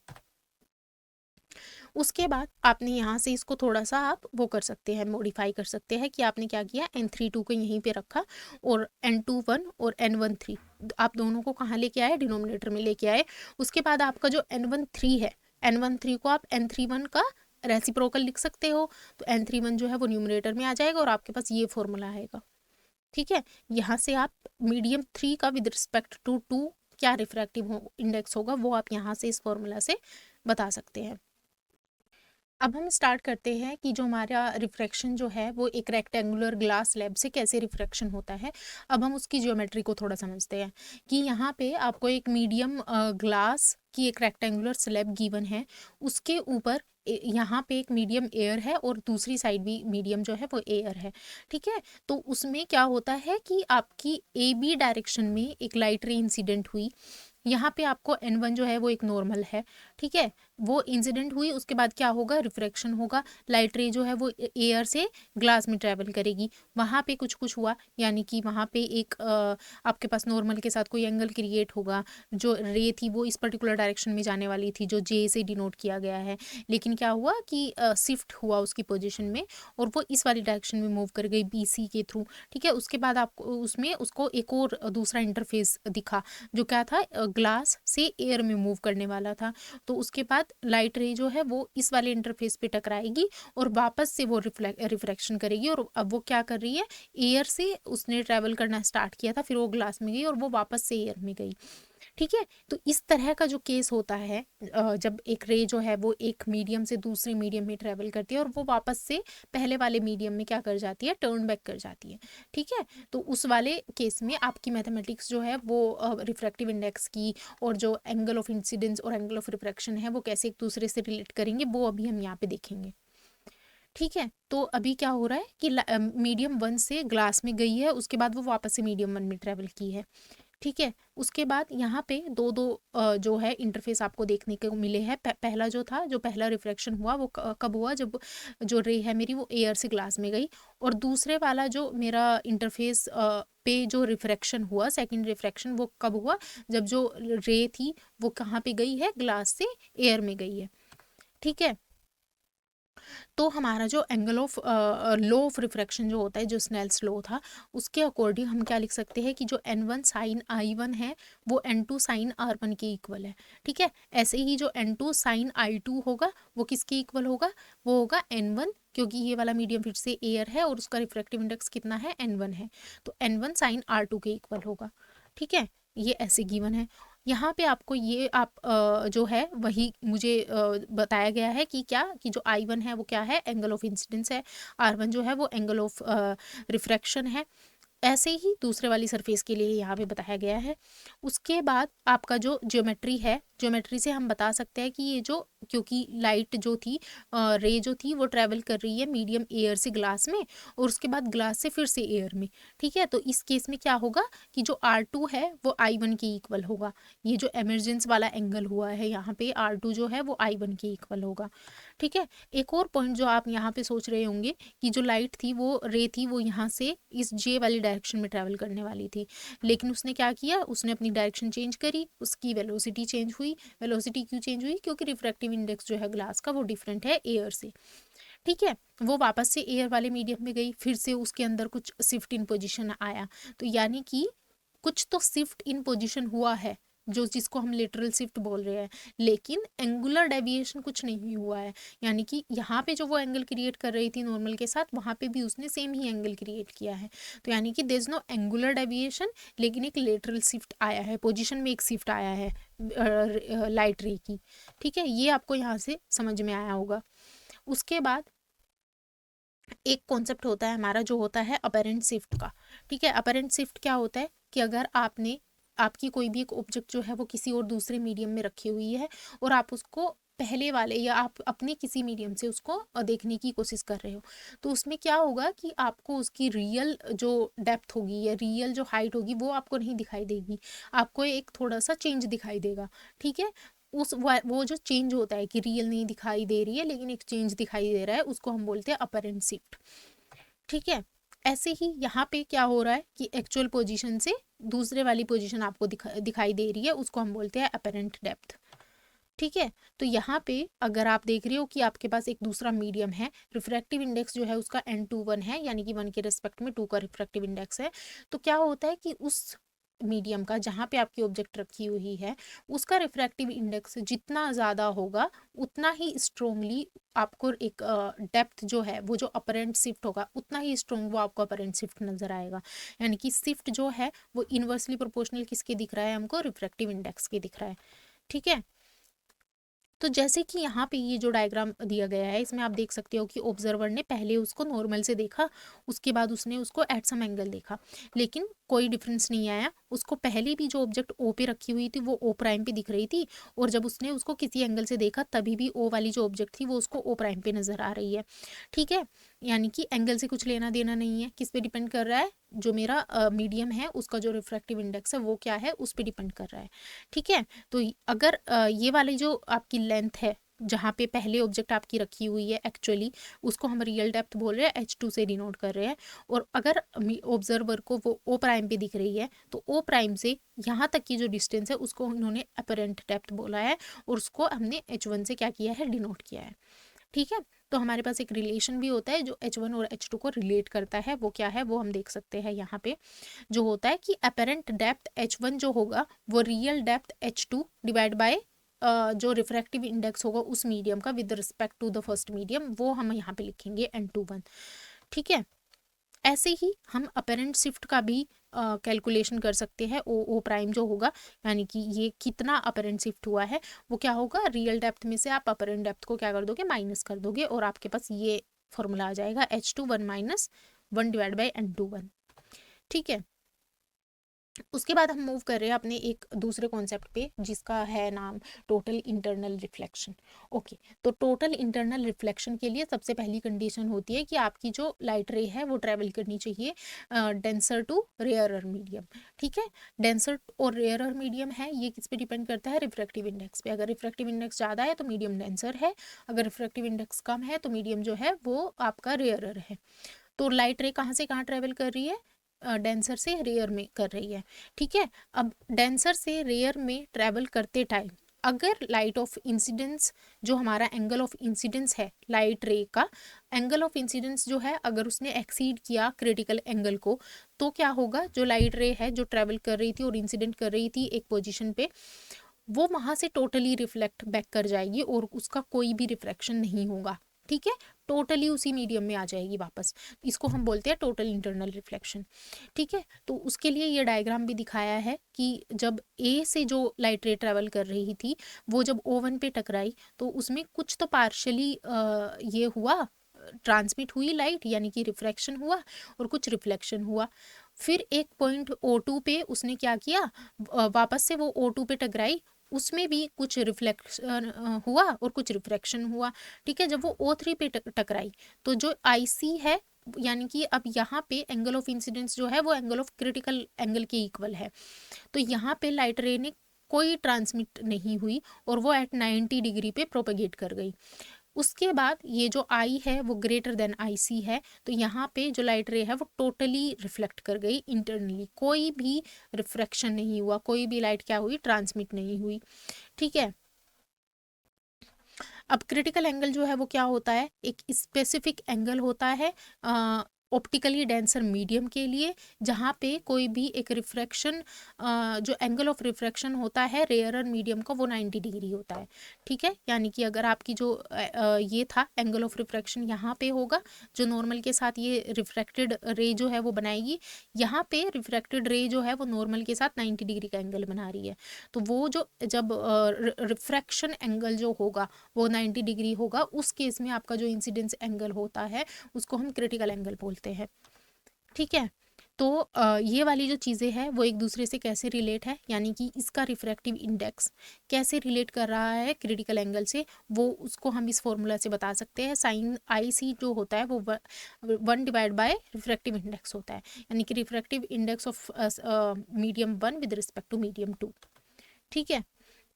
उसके बाद आपने यहाँ से इसको थोड़ा सा आप वो कर सकते हैं, मॉडिफाई कर सकते हैं, कि आपने क्या किया, n/2 को यहीं पे रखा और n/1 और n/3 आप दोनों को कहाँ लेके आए, डिनोमिनेटर में लेके आए। उसके बाद आपका जो n/3 है, n/3 को आप n/1 का रेसिप्रोकल लिख सकते हो, तो n/1 जो है वो न्यूमरेटर में आ जाएगा और आपके पास ये फॉर्मूला आएगा। ठीक है, यहाँ से आप मीडियम 3 का विद रिस्पेक्ट टू 2 क्या रिफ्रैक्टिव इंडेक्स होगा वो आप यहाँ से इस फॉर्मूला से बता सकते हैं। अब हम स्टार्ट करते हैं कि जो हमारा रिफ्रैक्शन जो है वो एक रेक्टेंगुलर ग्लास स्लैब से कैसे रिफ्रैक्शन होता है। अब हम उसकी ज्योमेट्री को थोड़ा समझते हैं, कि यहाँ पे आपको एक मीडियम ग्लास की एक रेक्टेंगुलर स्लैब गिवन है, उसके ऊपर यहाँ पे एक मीडियम एयर है और दूसरी साइड भी मीडियम जो है वो एयर है। ठीक है, तो उसमें क्या होता है कि आपकी ए बी डायरेक्शन में एक लाइट रे इंसिडेंट हुई, यहाँ पे आपको n1 जो है वो एक नॉर्मल है। ठीक है, वो इंसिडेंट हुई, उसके बाद क्या होगा, रिफ्रैक्शन होगा, लाइट रे जो है वो एयर से ग्लास में ट्रैवल करेगी, वहाँ पे कुछ कुछ हुआ, यानी कि वहाँ पे एक आपके पास नॉर्मल के साथ कोई एंगल क्रिएट होगा, जो रे थी वो इस पर्टिकुलर डायरेक्शन में जाने वाली थी जो जे से डिनोट किया गया है, लेकिन क्या हुआ कि शिफ्ट हुआ उसकी पोजिशन में और वो इस वाली डायरेक्शन में मूव कर गई BC के थ्रू। ठीक है, उसके बाद आपको उसमें उसको एक और दूसरा इंटरफेस दिखा, जो क्या था, ग्लास से एयर में मूव करने वाला था। तो उसके बाद लाइट रे जो है वो इस वाले इंटरफेस पे टकराएगी और वापस से वो रिफ्रैक्शन करेगी, और अब वो क्या कर रही है, एयर से उसने ट्रैवल करना स्टार्ट किया था, फिर वो ग्लास में गई और वो वापस से एयर में गई। ठीक है। तो इस तरह का जो केस होता है, जब एक रे जो है वो एक मीडियम से दूसरे मीडियम में ट्रेवल करती है और वो वापस से पहले वाले मीडियम में क्या कर जाती है, टर्न बैक कर जाती है। ठीक है। तो उस वाले केस में आपकी मैथमेटिक्स जो है वो रिफ्रैक्टिव इंडेक्स की और जो एंगल ऑफ इंसिडेंस और एंगल ऑफ रिफ्रैक्शन है वो कैसे एक दूसरे से रिलेट करेंगे, वो अभी हम यहाँ पे देखेंगे। ठीक है। तो अभी क्या हो रहा है कि मीडियम 1 से ग्लास में गई है, उसके बाद वो वापस से मीडियम 1 में ट्रेवल की है। ठीक है। उसके बाद यहाँ पे दो दो जो है इंटरफेस आपको देखने को मिले हैं। पहला जो था, जो पहला रिफ्रैक्शन हुआ वो कब हुआ, जब जो रे है मेरी वो एयर से ग्लास में गई। और दूसरे वाला जो मेरा इंटरफेस पे जो रिफ्रैक्शन हुआ, सेकंड रिफ्रैक्शन, वो कब हुआ, जब जो रे थी वो कहाँ पे गई है, ग्लास से एयर में गई है। ठीक है। तो हमारा जो angle of low of refraction जो होता है, जो स्नेल्स लॉ था, उसके अकॉर्डिंग हम क्या लिख सकते हैं कि जो n1 साइन i1 है वो n2 साइन r1 के इक्वल है। ठीक है। ऐसे ही जो n2 साइन i2 होगा वो किसके इक्वल होगा, वो होगा n1, क्योंकि ये वाला मीडियम फिर से एयर है और उसका रिफ्रैक्टिव इंडेक्स कितना है, n1 है, तो n1 साइन r2 के इक्वल होगा। ठीक है। ये ऐसे गिवन है। यहाँ पे आपको ये आप जो है वही मुझे बताया गया है कि क्या, कि जो I1 है वो क्या है, एंगल ऑफ इंसिडेंस है, R1 जो है वो एंगल ऑफ रिफ्रैक्शन है। ऐसे ही दूसरे वाली सरफेस के लिए यहाँ पे बताया गया है। उसके बाद आपका जो ज्योमेट्री है, ज्योमेट्री से हम बता सकते हैं कि ये जो, क्योंकि लाइट जो थी, रे जो थी वो ट्रेवल कर रही है मीडियम एयर से ग्लास में और उसके बाद ग्लास से फिर से एयर में। ठीक है। तो इस केस में क्या होगा कि जो R2 है वो I1 के इक्वल होगा। ये जो एमरजेंस वाला एंगल हुआ है यहाँ पे, R2 जो है वो I1 के इक्वल होगा। ठीक है। एक और पॉइंट जो आप यहाँ पे सोच रहे होंगे कि जो लाइट थी, वो रे थी, वो यहाँ से इस जे वाली डायरेक्शन में ट्रैवल करने वाली थी, लेकिन उसने क्या किया, उसने अपनी डायरेक्शन चेंज करी, उसकी वेलोसिटी चेंज हुई। वेलोसिटी क्यों चेंज हुई, क्योंकि रिफ्रैक्टिव इंडेक्स जो है ग्लास का वो डिफरेंट है एयर से। ठीक है। वो वापस से एयर वाले मीडियम में गई, फिर से उसके अंदर कुछ शिफ्ट इन पोजिशन आया, तो यानी कि कुछ तो शिफ्ट इन पोजिशन हुआ है, जो जिसको हम लेटरल शिफ्ट बोल रहे हैं, लेकिन एंगुलर डेविएशन कुछ नहीं हुआ है। यानी कि यहाँ पे जो वो एंगल क्रिएट कर रही थी नॉर्मल के साथ, वहाँ पे भी उसने सेम ही एंगल क्रिएट किया है। तो यानी कि there is no angular deviation, लेकिन एक लेटरल शिफ्ट आया है, पोजिशन में एक शिफ्ट आया है लाइट रे की। ठीक है। ये आपको यहाँ से समझ में आया होगा। उसके बाद एक कॉन्सेप्ट होता है हमारा, जो होता है अपरेंट शिफ्ट का। ठीक है। अपरेंट शिफ्ट क्या होता है कि अगर आपकी कोई भी एक ऑब्जेक्ट जो है वो किसी और दूसरे मीडियम में रखी हुई है और आप उसको पहले वाले या आप अपने किसी मीडियम से उसको देखने की कोशिश कर रहे हो, तो उसमें क्या होगा कि आपको उसकी रियल जो डेप्थ होगी या रियल जो हाइट होगी वो आपको नहीं दिखाई देगी, आपको एक थोड़ा सा चेंज दिखाई देगा। ठीक है। वो जो चेंज होता है कि रियल नहीं दिखाई दे रही है लेकिन एक चेंज दिखाई दे रहा है, उसको हम बोलते हैं अपरेंट शिफ्ट। ठीक है। ऐसे ही यहाँ पे क्या हो रहा है कि एक्चुअल पोजीशन से दूसरे वाली पोजीशन आपको दिखाई दे रही है, उसको हम बोलते हैं अपरेंट डेप्थ। ठीक है। तो यहाँ पे अगर आप देख रहे हो कि आपके पास एक दूसरा मीडियम है, रिफ्रैक्टिव इंडेक्स जो है उसका n2 1 है, यानी कि 1 के रिस्पेक्ट में 2 का रिफ्रैक्टिव इंडेक्स है, तो क्या होता है कि उस मीडियम का जहाँ पे आपकी ऑब्जेक्ट रखी हुई है उसका रिफ्रैक्टिव इंडेक्स जितना ज़्यादा होगा उतना ही स्ट्रोंगली आपको एक डेप्थ जो है वो जो अपरेंट शिफ्ट होगा उतना ही स्ट्रोंग वो आपको अपरेंट शिफ्ट नज़र आएगा। यानी कि शिफ्ट जो है वो इनवर्सली प्रोपोर्शनल किसके दिख रहा है, हमको रिफ्रैक्टिव इंडेक्स के दिख रहा है। ठीक है। तो जैसे कि यहाँ पे ये जो डायग्राम दिया गया है इसमें आप देख सकते हो कि ऑब्जर्वर ने पहले उसको नॉर्मल से देखा, उसके बाद उसने उसको एट सम एंगल देखा, लेकिन कोई डिफरेंस नहीं आया। उसको पहले भी जो ऑब्जेक्ट ओ पे रखी हुई थी वो ओ प्राइम पे दिख रही थी, और जब उसने उसको किसी एंगल से देखा तभी भी ओ वाली जो ऑब्जेक्ट थी वो उसको ओ प्राइम पे नज़र आ रही है। ठीक है। यानी कि एंगल से कुछ लेना देना नहीं है, किस पे डिपेंड कर रहा है, जो मेरा मीडियम है उसका जो रिफ्रैक्टिव इंडेक्स है वो क्या है, उस पर डिपेंड कर रहा है। ठीक है। तो अगर ये वाली जो आपकी लेंथ है जहाँ पे पहले ऑब्जेक्ट आपकी रखी हुई है एक्चुअली, उसको हम रियल डेप्थ बोल रहे हैं, H2 से डिनोट कर रहे हैं, और अगर ऑब्जर्वर को वो ओ प्राइम पे दिख रही है तो ओ प्राइम से यहाँ तक की जो डिस्टेंस है उसको उन्होंने अपरेंट डेप्थ बोला है, और उसको हमने H1 से क्या किया है, डिनोट किया है। ठीक है। तो हमारे पास एक रिलेशन भी होता है जो H1 और H2 को रिलेट करता है, वो क्या है वो हम देख सकते हैं यहाँ पे, जो होता है कि अपेरेंट डेप्थ H1 जो होगा वो real depth H2 divide by जो रिफ्रैक्टिव इंडेक्स होगा उस मीडियम का with respect to the first medium, वो हम यहाँ पे लिखेंगे n2 1। ठीक है। ऐसे ही हम अपेरेंट शिफ्ट का भी कैलकुलेशन कर सकते हैं। ओ प्राइम जो होगा, यानी कि ये कितना अपेरेंट शिफ्ट हुआ है, वो क्या होगा, रियल डेप्थ में से आप अपेरेंट डेप्थ को क्या कर दोगे, माइनस कर दोगे, और आपके पास ये फॉर्मूला आ जाएगा H2 1 minus 1 divide by N2 1। ठीक है, उसके बाद हम मूव कर रहे हैं अपने एक दूसरे कॉन्सेप्ट पे, जिसका है नाम टोटल इंटरनल रिफ्लेक्शन। ओके, तो टोटल इंटरनल रिफ्लेक्शन के लिए सबसे पहली कंडीशन होती है कि आपकी जो लाइट रे है वो ट्रेवल करनी चाहिए डेंसर टू रेयरर मीडियम। ठीक है, डेंसर और रेयरर मीडियम है, ये किस पे डिपेंड करता है, रिफ्रैक्टिव इंडेक्स पे। अगर रिफ्रैक्टिव इंडेक्स ज़्यादा है तो मीडियम डेंसर है, अगर रिफ्रैक्टिव इंडेक्स कम है तो मीडियम जो है वो आपका रेयरर है। तो लाइट रे कहाँ से कहाँ ट्रेवल कर रही है, डेंसर से रेयर में कर रही है। ठीक है, अब डेंसर से रेयर में ट्रेवल करते टाइम अगर लाइट ऑफ इंसिडेंस, जो हमारा एंगल ऑफ इंसिडेंस है लाइट रे का, एंगल ऑफ इंसिडेंस जो है अगर उसने एक्सीड किया क्रिटिकल एंगल को, तो क्या होगा, जो लाइट रे है जो ट्रेवल कर रही थी और इंसिडेंट कर रही थी एक पोजीशन पे, वो वहां से टोटली रिफ्लेक्ट बैक कर जाएगी और उसका कोई भी रिफ्रैक्शन नहीं होगा। ठीक है, टोटली उसी मीडियम में आ जाएगी वापस। इसको हम बोलते हैं टोटल इंटरनल रिफ्लेक्शन। ठीक है, तो उसके लिए ये डायग्राम भी दिखाया है कि जब ए से जो लाइट रे ट्रेवल कर रही थी वो जब O1 पे टकराई तो उसमें कुछ तो पार्शली ये हुआ, ट्रांसमिट हुई लाइट, यानी कि रिफ्रैक्शन हुआ, और कुछ रिफ्लेक्शन हुआ। फिर एक पॉइंट O2 पे उसने क्या किया, वापस से वो O2 पे टकराई, उसमें भी कुछ रिफ्लेक्शन हुआ और कुछ रिफ्रैक्शन हुआ। ठीक है, जब वो O3 पे टकराई तो जो IC है, यानी कि अब यहाँ पे एंगल ऑफ इंसिडेंस जो है वो एंगल ऑफ क्रिटिकल एंगल के इक्वल है, तो यहाँ पे लाइट रे ने कोई ट्रांसमिट नहीं हुई और वो एट 90 डिग्री पे प्रोपेगेट कर गई। उसके बाद ये जो आई है वो ग्रेटर देन IC है, तो यहाँ पे जो लाइट रे है वो टोटली रिफ्लेक्ट कर गई इंटरनली, कोई भी रिफ्रैक्शन नहीं हुआ, कोई भी लाइट क्या हुई, ट्रांसमिट नहीं हुई। ठीक है, अब क्रिटिकल एंगल जो है वो क्या होता है, एक स्पेसिफिक एंगल होता है ऑप्टिकली डेंसर मीडियम के लिए, जहाँ पे कोई भी एक रिफ्रैक्शन, जो एंगल ऑफ रिफ्रैक्शन होता है रेयरर मीडियम का वो 90 डिग्री होता है। ठीक है, यानी कि अगर आपकी जो ये था एंगल ऑफ रिफ्रैक्शन यहाँ पे होगा, जो नॉर्मल के साथ ये रिफ्रैक्टेड रे जो है वो बनाएगी, यहाँ पे रिफ्रैक्टेड रे जो है वो नॉर्मल के साथ 90 डिग्री का एंगल बना रही है, तो वो जो जब रिफ्रैक्शन एंगल जो होगा वो 90 डिग्री होगा, उस केस में आपका जो इंसिडेंस एंगल होता है उसको हम क्रिटिकल एंगल बोलते हैं। ठीक है, तो ये वाली जो चीज़ें हैं वो एक दूसरे से कैसे रिलेट है, यानी कि इसका रिफ्रैक्टिव इंडेक्स कैसे रिलेट कर रहा है क्रिटिकल एंगल से, वो उसको हम इस फॉर्मूला से बता सकते हैं। साइन IC जो होता है वो 1 डिवाइड बाय रिफ्रैक्टिव इंडेक्स होता है, यानी कि refractive index of medium 1 with respect to medium 2। ठीक है,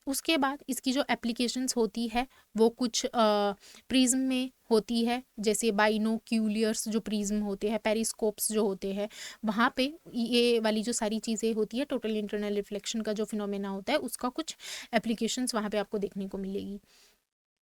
उसके बाद इसकी जो एप्लीकेशंस होती है वो कुछ प्रिज्म में होती है, जैसे बाइनोक्यूलियर्स जो प्रिज्म होते हैं, पेरिस्कोप्स जो होते हैं, वहाँ पे ये वाली जो सारी चीज़ें होती है टोटल इंटरनल रिफ्लेक्शन का जो फिनोमेना होता है उसका कुछ एप्लीकेशंस वहाँ पे आपको देखने को मिलेगी।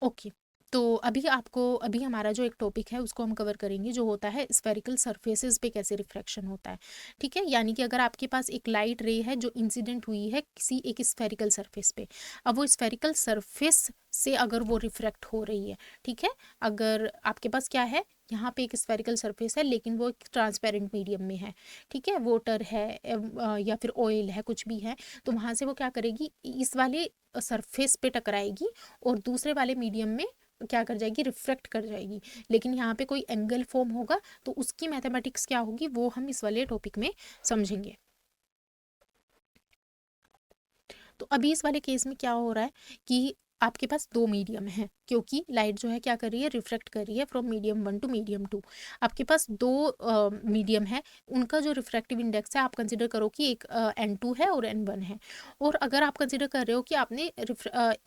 ओके, तो अभी हमारा जो एक टॉपिक है उसको हम कवर करेंगे, जो होता है स्फेरिकल सरफेसेस पे कैसे रिफ्रैक्शन होता है। ठीक है, यानी कि अगर आपके पास एक लाइट रे है जो इंसिडेंट हुई है किसी एक स्फेरिकल सरफेस पे, अब वो स्फेरिकल सरफेस से अगर वो रिफ्रैक्ट हो रही है, ठीक है, अगर आपके पास क्या है, यहाँ पे एक स्फेरिकल सरफेस है लेकिन वो एक ट्रांसपेरेंट मीडियम में है, ठीक है, वाटर है या फिर ऑयल है, कुछ भी है, तो वहाँ से वो क्या करेगी, इस वाले सरफेस पे टकराएगी और दूसरे वाले मीडियम में क्या कर जाएगी, रिफ्रैक्ट कर जाएगी, लेकिन यहाँ पे कोई एंगल फॉर्म होगा तो उसकी मैथमेटिक्स क्या होगी वो हम इस वाले टॉपिक में समझेंगे। तो अभी इस वाले केस में क्या हो रहा है कि आपके पास दो मीडियम है, क्योंकि लाइट जो है क्या कर रही है, रिफ्रैक्ट कर रही है फ्रॉम मीडियम 1 टू मीडियम 2। आपके पास दो मीडियम है, उनका जो रिफ्रैक्टिव इंडेक्स है आप कंसिडर करो कि एक N2 है और N1 है, और अगर आप कंसिडर कर रहे हो कि आपने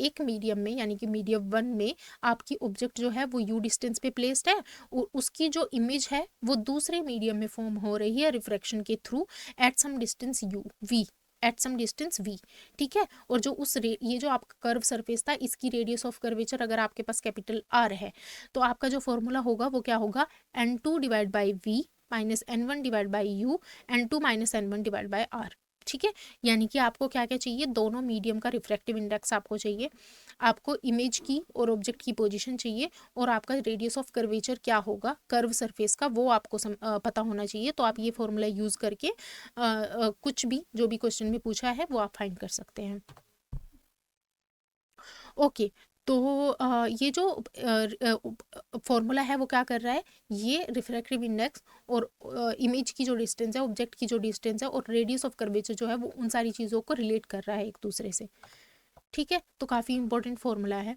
एक मीडियम में यानी कि मीडियम 1 में आपकी ऑब्जेक्ट जो है वो U डिस्टेंस पे प्लेस्ड है और उसकी जो इमेज है वो दूसरे मीडियम में फॉर्म हो रही है रिफ्रैक्शन के through at some distance U V, at some distance V। ठीक है, और जो ये जो आपका कर्व सरफेस था इसकी रेडियस ऑफ कर्वेचर अगर आपके पास कैपिटल R है तो आपका जो फॉर्मूला होगा वो क्या होगा, N2 divide by V minus N1 divide by U, N2 minus N1 divide by R। ठीक है, यानी कि आपको क्या क्या चाहिए, दोनों मीडियम का रिफ्रैक्टिव इंडेक्स आपको चाहिए, आपको इमेज की और ऑब्जेक्ट की पोजीशन चाहिए, और आपका रेडियस ऑफ कर्वेचर क्या होगा कर्व सरफेस का वो आपको पता होना चाहिए। तो आप ये फॉर्मूला यूज़ करके कुछ भी जो भी क्वेश्चन में पूछा है वो आप फाइंड कर सकते हैं। ओके, तो ये जो फॉर्मूला है वो क्या कर रहा है, ये रिफ्रैक्टिव इंडेक्स और इमेज की जो डिस्टेंस है, ऑब्जेक्ट की जो डिस्टेंस है और रेडियस ऑफ कर्वेचर जो है वो उन सारी चीज़ों को रिलेट कर रहा है एक दूसरे से। ठीक है, तो काफ़ी इंपॉर्टेंट फॉर्मूला है।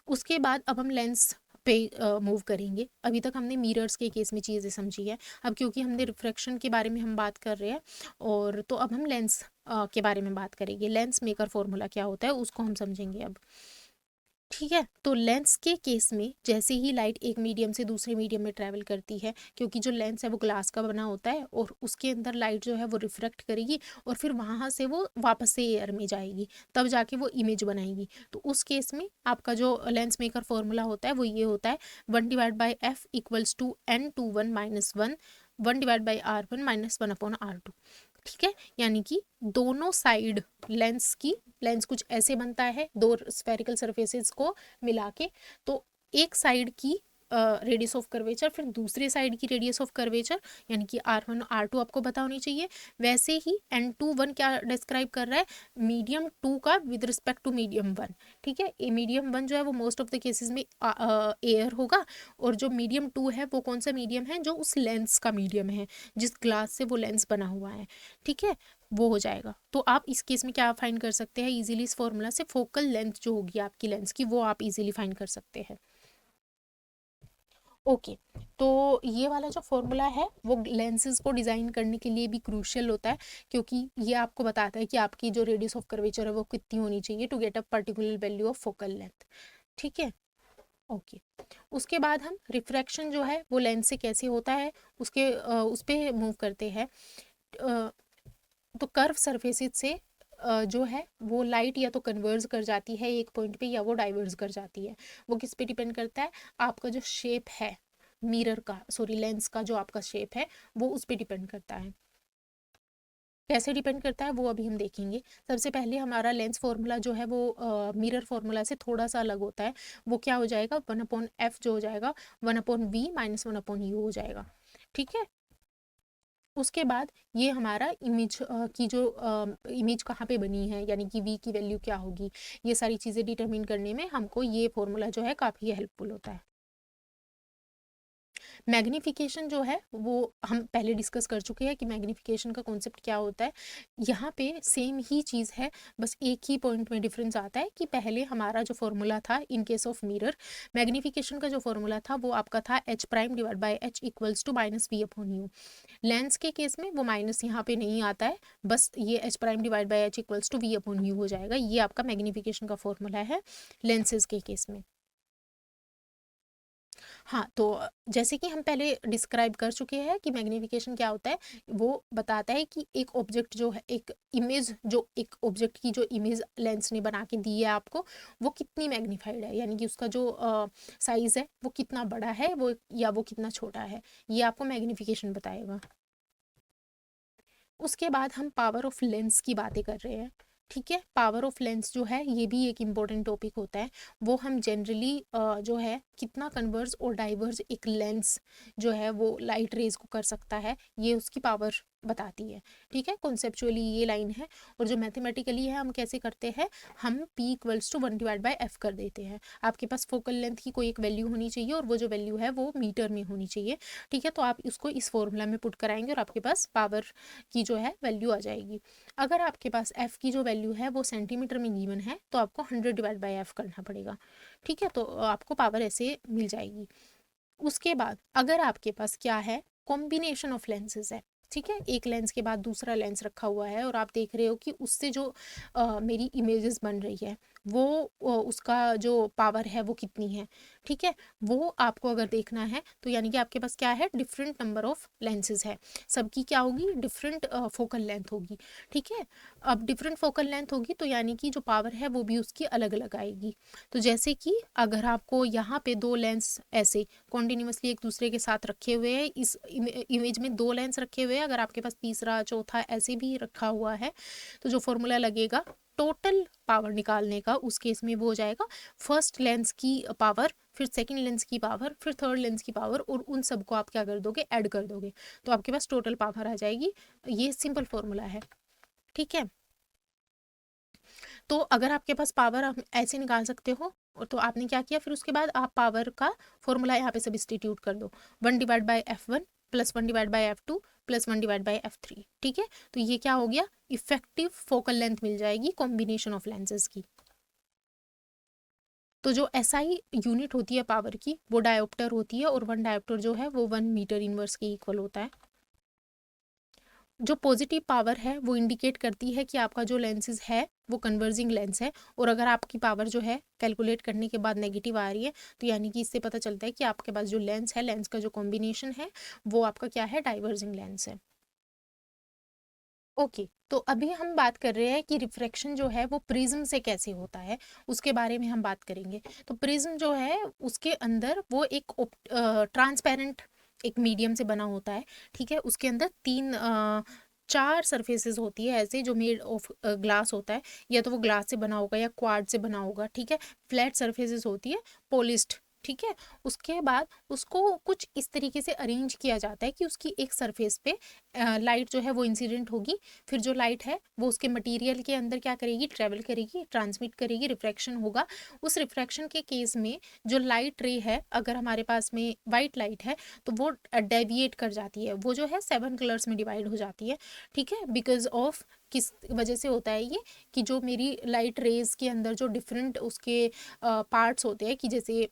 उसके बाद अब हम लेंस पे मूव करेंगे। अभी तक हमने मिरर्स के केस में चीज़ें समझी है, अब क्योंकि हमने रिफ्रैक्शन के बारे में हम बात कर रहे हैं, और तो अब हम लेंस के बारे में बात करेंगे। लेंस मेकर फॉर्मूला क्या होता है उसको हम समझेंगे अब। ठीक है, तो लेंस के केस में जैसे ही लाइट एक मीडियम से दूसरे मीडियम में ट्रैवल करती है, क्योंकि जो लेंस है वो ग्लास का बना होता है और उसके अंदर लाइट जो है वो रिफ्रैक्ट करेगी और फिर वहाँ से वो वापस से एयर में जाएगी, तब जाके वो इमेज बनाएगी। तो उस केस में आपका जो लेंस मेकर फॉर्मूला होता है वो ये होता है 1/f=n/(1 1/r1 - 1/r2)। ठीक है, यानी कि दोनों साइड लेंस कुछ ऐसे बनता है, दो स्फेरिकल सरफेसेस को मिला के, तो एक साइड की रेडियस ऑफ कर्वेचर फिर दूसरे साइड की रेडियस ऑफ कर्वेचर, यानी कि R1 R2 आपको पता होनी चाहिए। वैसे ही N21 क्या डिस्क्राइब कर रहा है, मीडियम 2 का विद रिस्पेक्ट टू मीडियम 1। ठीक है, ए मीडियम 1 जो है वो मोस्ट ऑफ द केसेस में एयर होगा, और जो मीडियम 2 है वो कौन सा मीडियम है, जो उस लेंस का मीडियम है जिस ग्लास से वो लेंस बना हुआ है। ठीक है, वो हो जाएगा। तो आप इस केस में क्या फाइंड कर सकते हैं इजीली, इस फॉर्मूला से फोकल लेंथ जो होगी आपकी लेंस की वो आप इजीली फाइंड कर सकते हैं। ओके, तो ये वाला जो फॉर्मूला है वो लेंसेज को डिज़ाइन करने के लिए भी क्रूशियल होता है, क्योंकि ये आपको बताता है कि आपकी जो रेडियस ऑफ कर्वेचर है वो कितनी होनी चाहिए to get a particular value of focal length. ठीक है, ओके। उसके बाद हम रिफ्रैक्शन जो है वो लेंस से कैसे होता है उस पर मूव करते हैं। तो कर्व सरफेसेस से जो है वो लाइट या तो कन्वर्ज कर जाती है एक पॉइंट पे, या वो डाइवर्ज कर जाती है। वो किस पे डिपेंड करता है, आपका जो शेप है मिरर का, सॉरी लेंस का जो आपका शेप है वो उस पे डिपेंड करता है। कैसे डिपेंड करता है वो अभी हम देखेंगे। सबसे पहले हमारा लेंस फॉर्मूला जो है वो मिरर फॉर्मूला से थोड़ा सा अलग होता है। वो क्या हो जाएगा, 1/f जो हो जाएगा 1/v - 1/u हो जाएगा। ठीक है, उसके बाद ये हमारा इमेज की जो इमेज कहाँ पे बनी है, यानी कि v की वैल्यू क्या होगी, ये सारी चीज़ें डिटरमिन करने में हमको ये फॉर्मूला जो है काफ़ी हेल्पफुल होता है। मैग्नीफिकेशन जो है वो हम पहले डिस्कस कर चुके हैं कि मैग्नीफिकेशन का कॉन्सेप्ट क्या होता है। यहाँ पे सेम ही चीज़ है, बस एक ही पॉइंट में डिफरेंस आता है कि पहले हमारा जो फॉर्मूला था in case of mirror, magnification का जो फॉर्मूला था वो आपका था h'/h=-v/u। लेंस के केस में वो माइनस यहाँ पे नहीं आता है, बस ये h'/h=v/u हो जाएगा। ये आपका मैग्नीफिकेशन का फॉर्मूला है लेंसेज के केस में। हाँ, तो जैसे कि हम पहले डिस्क्राइब कर चुके हैं कि मैग्नीफिकेशन क्या होता है, वो बताता है कि एक ऑब्जेक्ट जो है, एक इमेज जो एक ऑब्जेक्ट की जो इमेज लेंस ने बना के दी है आपको, वो कितनी मैग्नीफाइड है, यानी कि उसका जो साइज़ है वो कितना बड़ा है वो, या वो कितना छोटा है, ये आपको मैग्नीफिकेशन बताएगा। उसके बाद हम पावर ऑफ लेंस की बातें कर रहे हैं। ठीक है, पावर ऑफ लेंस जो है ये भी एक इम्पॉर्टेंट टॉपिक होता है। वो हम जनरली जो है कितना कन्वर्ज और डाइवर्ज एक लेंस जो है वो लाइट रेज को कर सकता है, ये उसकी पावर बताती है। ठीक है, कॉन्सेप्चुअली ये लाइन है। और जो मैथमेटिकली है हम कैसे करते हैं, हम p = 1/f कर देते हैं। आपके पास फोकल लेंथ की कोई एक वैल्यू होनी चाहिए और वो जो वैल्यू है वो मीटर में होनी चाहिए। ठीक है, तो आप इसको इस फॉर्मूला में पुट कराएंगे और आपके पास पावर की जो है वैल्यू आ जाएगी। अगर आपके पास f की जो वैल्यू है वो सेंटीमीटर में गिवन है तो आपको 100/f करना पड़ेगा। ठीक है, तो आपको पावर ऐसे मिल जाएगी। उसके बाद अगर आपके पास क्या है, कॉम्बिनेशन ऑफ लेंसेज है। ठीक है, एक लेंस के बाद दूसरा लेंस रखा हुआ है और आप देख रहे हो कि उससे जो मेरी इमेजेस बन रही है उसका जो पावर है वो कितनी है, ठीक है, वो आपको अगर देखना है तो यानी कि आपके पास क्या है, डिफरेंट नंबर ऑफ लेंसेज है, सबकी क्या होगी, डिफरेंट फोकल लेंथ होगी, ठीक है। अब डिफरेंट फोकल लेंथ होगी तो यानी कि जो पावर है वो भी उसकी अलग अलग आएगी। तो जैसे कि अगर आपको यहाँ पे दो लेंस ऐसे कॉन्टिन्यूसली एक दूसरे के साथ रखे हुए हैं, इस इमेज में दो लेंस रखे हुए हैं, अगर आपके पास तीसरा चौथा ऐसे भी रखा हुआ है तो जो फॉर्मूला लगेगा टोटल पावर निकालने का, उस केस में वो हो जाएगा फर्स्ट लेंस की पावर, फिर सेकंड लेंस की पावर, फिर थर्ड लेंस की पावर, और उन सबको आप क्या कर दोगे, ऐड कर दोगे, तो आपके पास टोटल पावर आ जाएगी। ये सिंपल फॉर्मूला है, ठीक है। तो अगर आपके पास पावर आप ऐसे निकाल सकते हो, तो आपने क्या किया, फिर उसके बाद आप पावर का फॉर्मूला यहाँ पे सब्स्टिट्यूट कर दो, 1/f1 plus 1/f2 plus 1/f3, ठीक है। तो ये क्या हो गया, इफेक्टिव फोकल लेंथ मिल जाएगी कॉम्बिनेशन ऑफ लेंसेज की। तो जो एसआई यूनिट होती है पावर की वो डायोप्टर होती है, और 1 डायोप्टर जो है वो 1 मीटर इनवर्स के इक्वल होता है। जो पॉजिटिव पावर है वो इंडिकेट करती है कि आपका जो लेंसेज है वो कन्वर्जिंग लेंस है, और अगर आपकी पावर जो है कैलकुलेट करने के बाद नेगेटिव आ रही है तो यानी कि इससे पता चलता है कि आपके पास जो लेंस है, लेंस का जो कॉम्बिनेशन है वो आपका क्या है, डाइवर्जिंग लेंस है। ओके, तो अभी हम बात कर रहे हैं कि रिफ्रैक्शन जो है वो प्रिज्म से कैसे होता है, उसके बारे में हम बात करेंगे। तो प्रिज्म जो है उसके अंदर वो एक ट्रांसपेरेंट एक मीडियम से बना होता है, ठीक है। उसके अंदर चार सरफेसेस होती है ऐसे, जो मेड ऑफ ग्लास होता है, या तो वो ग्लास से बना होगा या क्वार्ट्ज से बना होगा, ठीक है। फ्लैट सरफेसेस होती है, पॉलिश्ड, ठीक है। उसके बाद उसको कुछ इस तरीके से अरेंज किया जाता है कि उसकी एक सरफेस पे लाइट जो है वो इंसिडेंट होगी, फिर जो लाइट है वो उसके मटेरियल के अंदर क्या करेगी, ट्रेवल करेगी, ट्रांसमिट करेगी, रिफ्रैक्शन होगा। उस रिफ्रैक्शन के केस में जो लाइट रे है, अगर हमारे पास में वाइट लाइट है तो वो डेविएट कर जाती है, वो जो है 7 कलर्स में डिवाइड हो जाती है, ठीक है। बिकॉज ऑफ किस वजह से होता है ये, कि जो मेरी लाइट रेज के अंदर जो डिफरेंट उसके पार्ट्स होते हैं, कि जैसे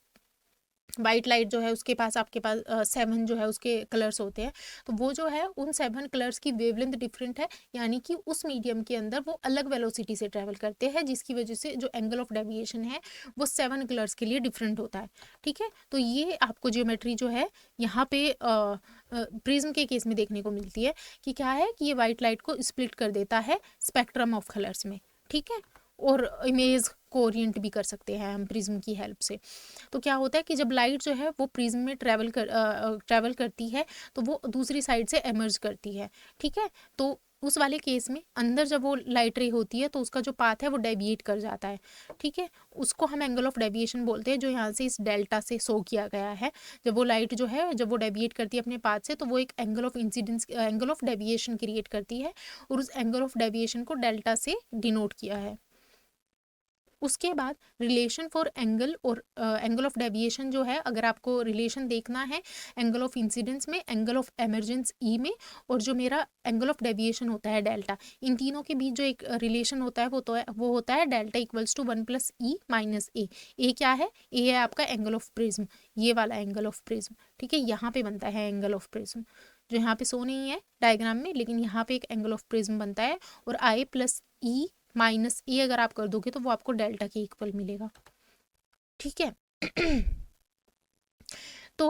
वाइट लाइट जो है उसके पास आपके पास 7 जो है उसके कलर्स होते हैं, तो वो जो है उन 7 कलर्स की वेवलेंथ डिफरेंट है, यानी कि उस मीडियम के अंदर वो अलग वेलोसिटी से ट्रेवल करते हैं, जिसकी वजह से जो एंगल ऑफ डेविएशन है वो 7 कलर्स के लिए डिफरेंट होता है, ठीक है। तो ये आपको ज्योमेट्री जो है यहाँ पे प्रिज्म के केस में देखने को मिलती है, कि क्या है कि ये वाइट लाइट को स्प्लिट कर देता है स्पेक्ट्रम ऑफ कलर्स में, ठीक है। और इमेज को ओरिएंट भी कर सकते हैं हम प्रिज्म की हेल्प से। तो क्या होता है कि जब लाइट जो है वो प्रिज्म में ट्रैवल करती है तो वो दूसरी साइड से एमर्ज करती है, ठीक है। तो उस वाले केस में अंदर जब वो लाइट रे होती है तो उसका जो पाथ है वो डेविएट कर जाता है, ठीक है। उसको हम एंगल ऑफ डेविएशन बोलते हैं, जो यहाँ से इस डेल्टा से शो किया गया है। जब वो लाइट जो है जब वो डेविएट करती है अपने पाथ से, तो वो एक angle of incidence, angle of deviation create करती है, और उस एंगल ऑफ डेविएशन को डेल्टा से डिनोट किया है। उसके बाद रिलेशन फॉर एंगल और एंगल ऑफ डेविएशन जो है, अगर आपको रिलेशन देखना है एंगल ऑफ इंसिडेंस में, एंगल ऑफ एमरजेंस ई में, और जो मेरा एंगल ऑफ डेविएशन होता है डेल्टा, इन तीनों के बीच जो एक रिलेशन होता है वो होता है delta equals to 1 + E minus A. A क्या है, ए है आपका एंगल ऑफ प्रिज्म, ये वाला एंगल ऑफ प्रिज्म, ठीक है। यहाँ पे बनता है एंगल ऑफ प्रिज्म, जो यहाँ पे सो नहीं है डायग्राम में, लेकिन यहाँ पे एक एंगल ऑफ प्रिज्म बनता है, और आई प्लस ई माइनस ए अगर आप कर दोगे तो वो आपको डेल्टा के इक्वल मिलेगा, ठीक है। तो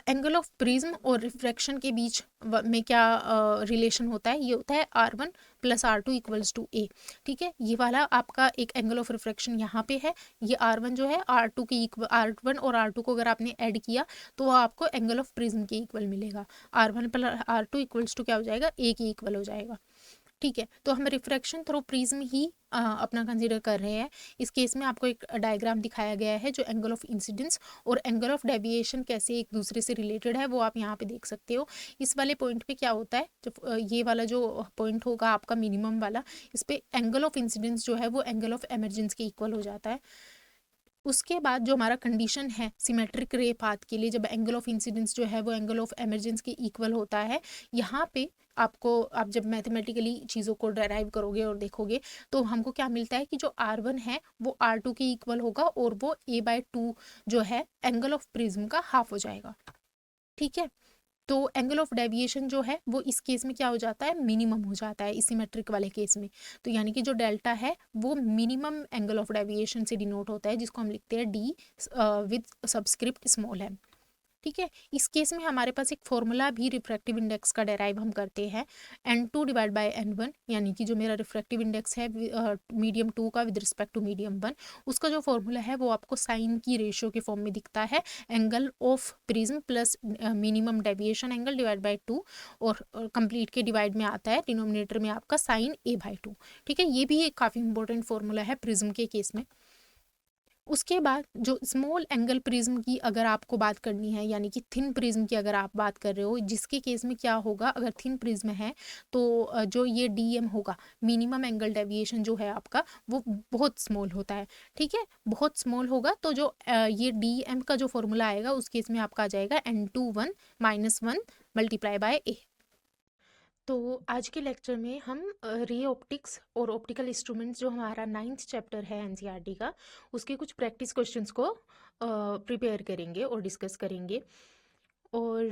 एंगल ऑफ प्रिज्म और रिफ्रैक्शन के बीच में क्या रिलेशन होता है, ये होता है R1 + R2 इक्वल्स टू ए, ठीक है। ये वाला आपका एक एंगल ऑफ रिफ्रैक्शन यहाँ पे है, ये R1 जो है R2 के इक्वल, R1 और R2 को अगर आपने ऐड किया तो वो आपको एंगल ऑफ प्रिज्म के इक्वल मिलेगा। R1 + R2 इक्वल्स टू क्या हो जाएगा, ए के इक्वल हो जाएगा, ठीक है। तो हम रिफ्रैक्शन थ्रू प्रिज्म ही अपना कंसीडर कर रहे हैं। इस केस में आपको एक डायग्राम दिखाया गया है, जो एंगल ऑफ इंसिडेंस और एंगल ऑफ डेविएशन कैसे एक दूसरे से रिलेटेड है वो आप यहाँ पे देख सकते हो। इस वाले पॉइंट पे क्या होता है, जब ये वाला जो पॉइंट होगा आपका मिनिमम वाला, इस पे एंगल ऑफ इंसिडेंस जो है वो एंगल ऑफ एमरजेंस के इक्वल हो जाता है। उसके बाद जो हमारा कंडीशन है सिमेट्रिक रे पाथ के लिए, जब एंगल ऑफ इंसिडेंस जो है वो एंगल ऑफ एमरजेंस के इक्वल होता है, यहाँ पे आपको, आप जब मैथमेटिकली चीज़ों को डेराइव करोगे और देखोगे तो हमको क्या मिलता है कि जो R1 है वो R2 के इक्वल होगा, और वो a/2 जो है एंगल ऑफ प्रिज्म का हाफ हो जाएगा, ठीक है। तो एंगल ऑफ डेविएशन जो है वो इस केस में क्या हो जाता है, मिनिमम हो जाता है, इस सिमेट्रिक वाले केस में। तो यानी कि जो डेल्टा है वो मिनिमम एंगल ऑफ डेविएशन से डिनोट होता है, जिसको हम लिखते हैं D with subscript small M. ठीक है, इस केस में हमारे पास एक फॉर्मूला भी रिफ्रैक्टिव इंडेक्स का डेराइव हम करते हैं, n2 डिवाइड बाय n1, यानी कि जो मेरा रिफ्रैक्टिव इंडेक्स है मीडियम 2 का विद रिस्पेक्ट टू मीडियम 1, उसका जो फॉर्मूला है वो आपको साइन की रेशियो के फॉर्म में दिखता है, angle of prism plus minimum deviation angle divide by 2, और कंप्लीट के डिवाइड में आता है डिनोमिनेटर में आपका साइन a/2। ठीक है, ये भी एक काफ़ी इंपॉर्टेंट फॉर्मूला है प्रिज्म के केस में। उसके बाद जो स्मॉल एंगल प्रिज्म की अगर आपको बात करनी है, यानी कि थिन प्रिज्म की अगर आप बात कर रहे हो, जिसके केस में क्या होगा, अगर थिन प्रिज्म है तो जो ये DM होगा, मिनिमम एंगल डेविएशन जो है आपका वो बहुत स्मॉल होता है। ठीक है, बहुत स्मॉल होगा, तो जो ये DM का जो फॉर्मूला आएगा उस केस में आपका आ जाएगा n21 - 1 मल्टीप्लाई बाय a। तो आज के लेक्चर में हम रे ऑप्टिक्स और ऑप्टिकल इंस्ट्रूमेंट्स जो हमारा 9th चैप्टर है NCERT का, उसके कुछ प्रैक्टिस क्वेश्चंस को प्रिपेयर करेंगे और डिस्कस करेंगे। और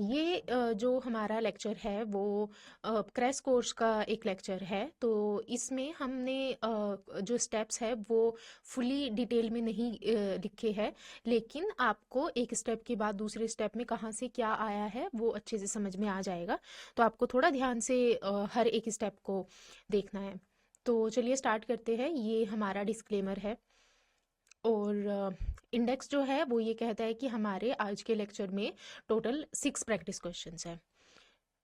ये जो हमारा लेक्चर है वो क्रैश कोर्स का एक लेक्चर है, तो इसमें हमने जो स्टेप्स है वो फुली डिटेल में नहीं लिखे हैं, लेकिन आपको एक स्टेप के बाद दूसरे स्टेप में कहाँ से क्या आया है वो अच्छे से समझ में आ जाएगा। तो आपको थोड़ा ध्यान से हर एक स्टेप को देखना है। तो चलिए स्टार्ट करते हैं। ये हमारा डिस्क्लेमर है, और इंडेक्स जो है वो ये कहता है कि हमारे आज के लेक्चर में टोटल 6 प्रैक्टिस क्वेश्चंस हैं।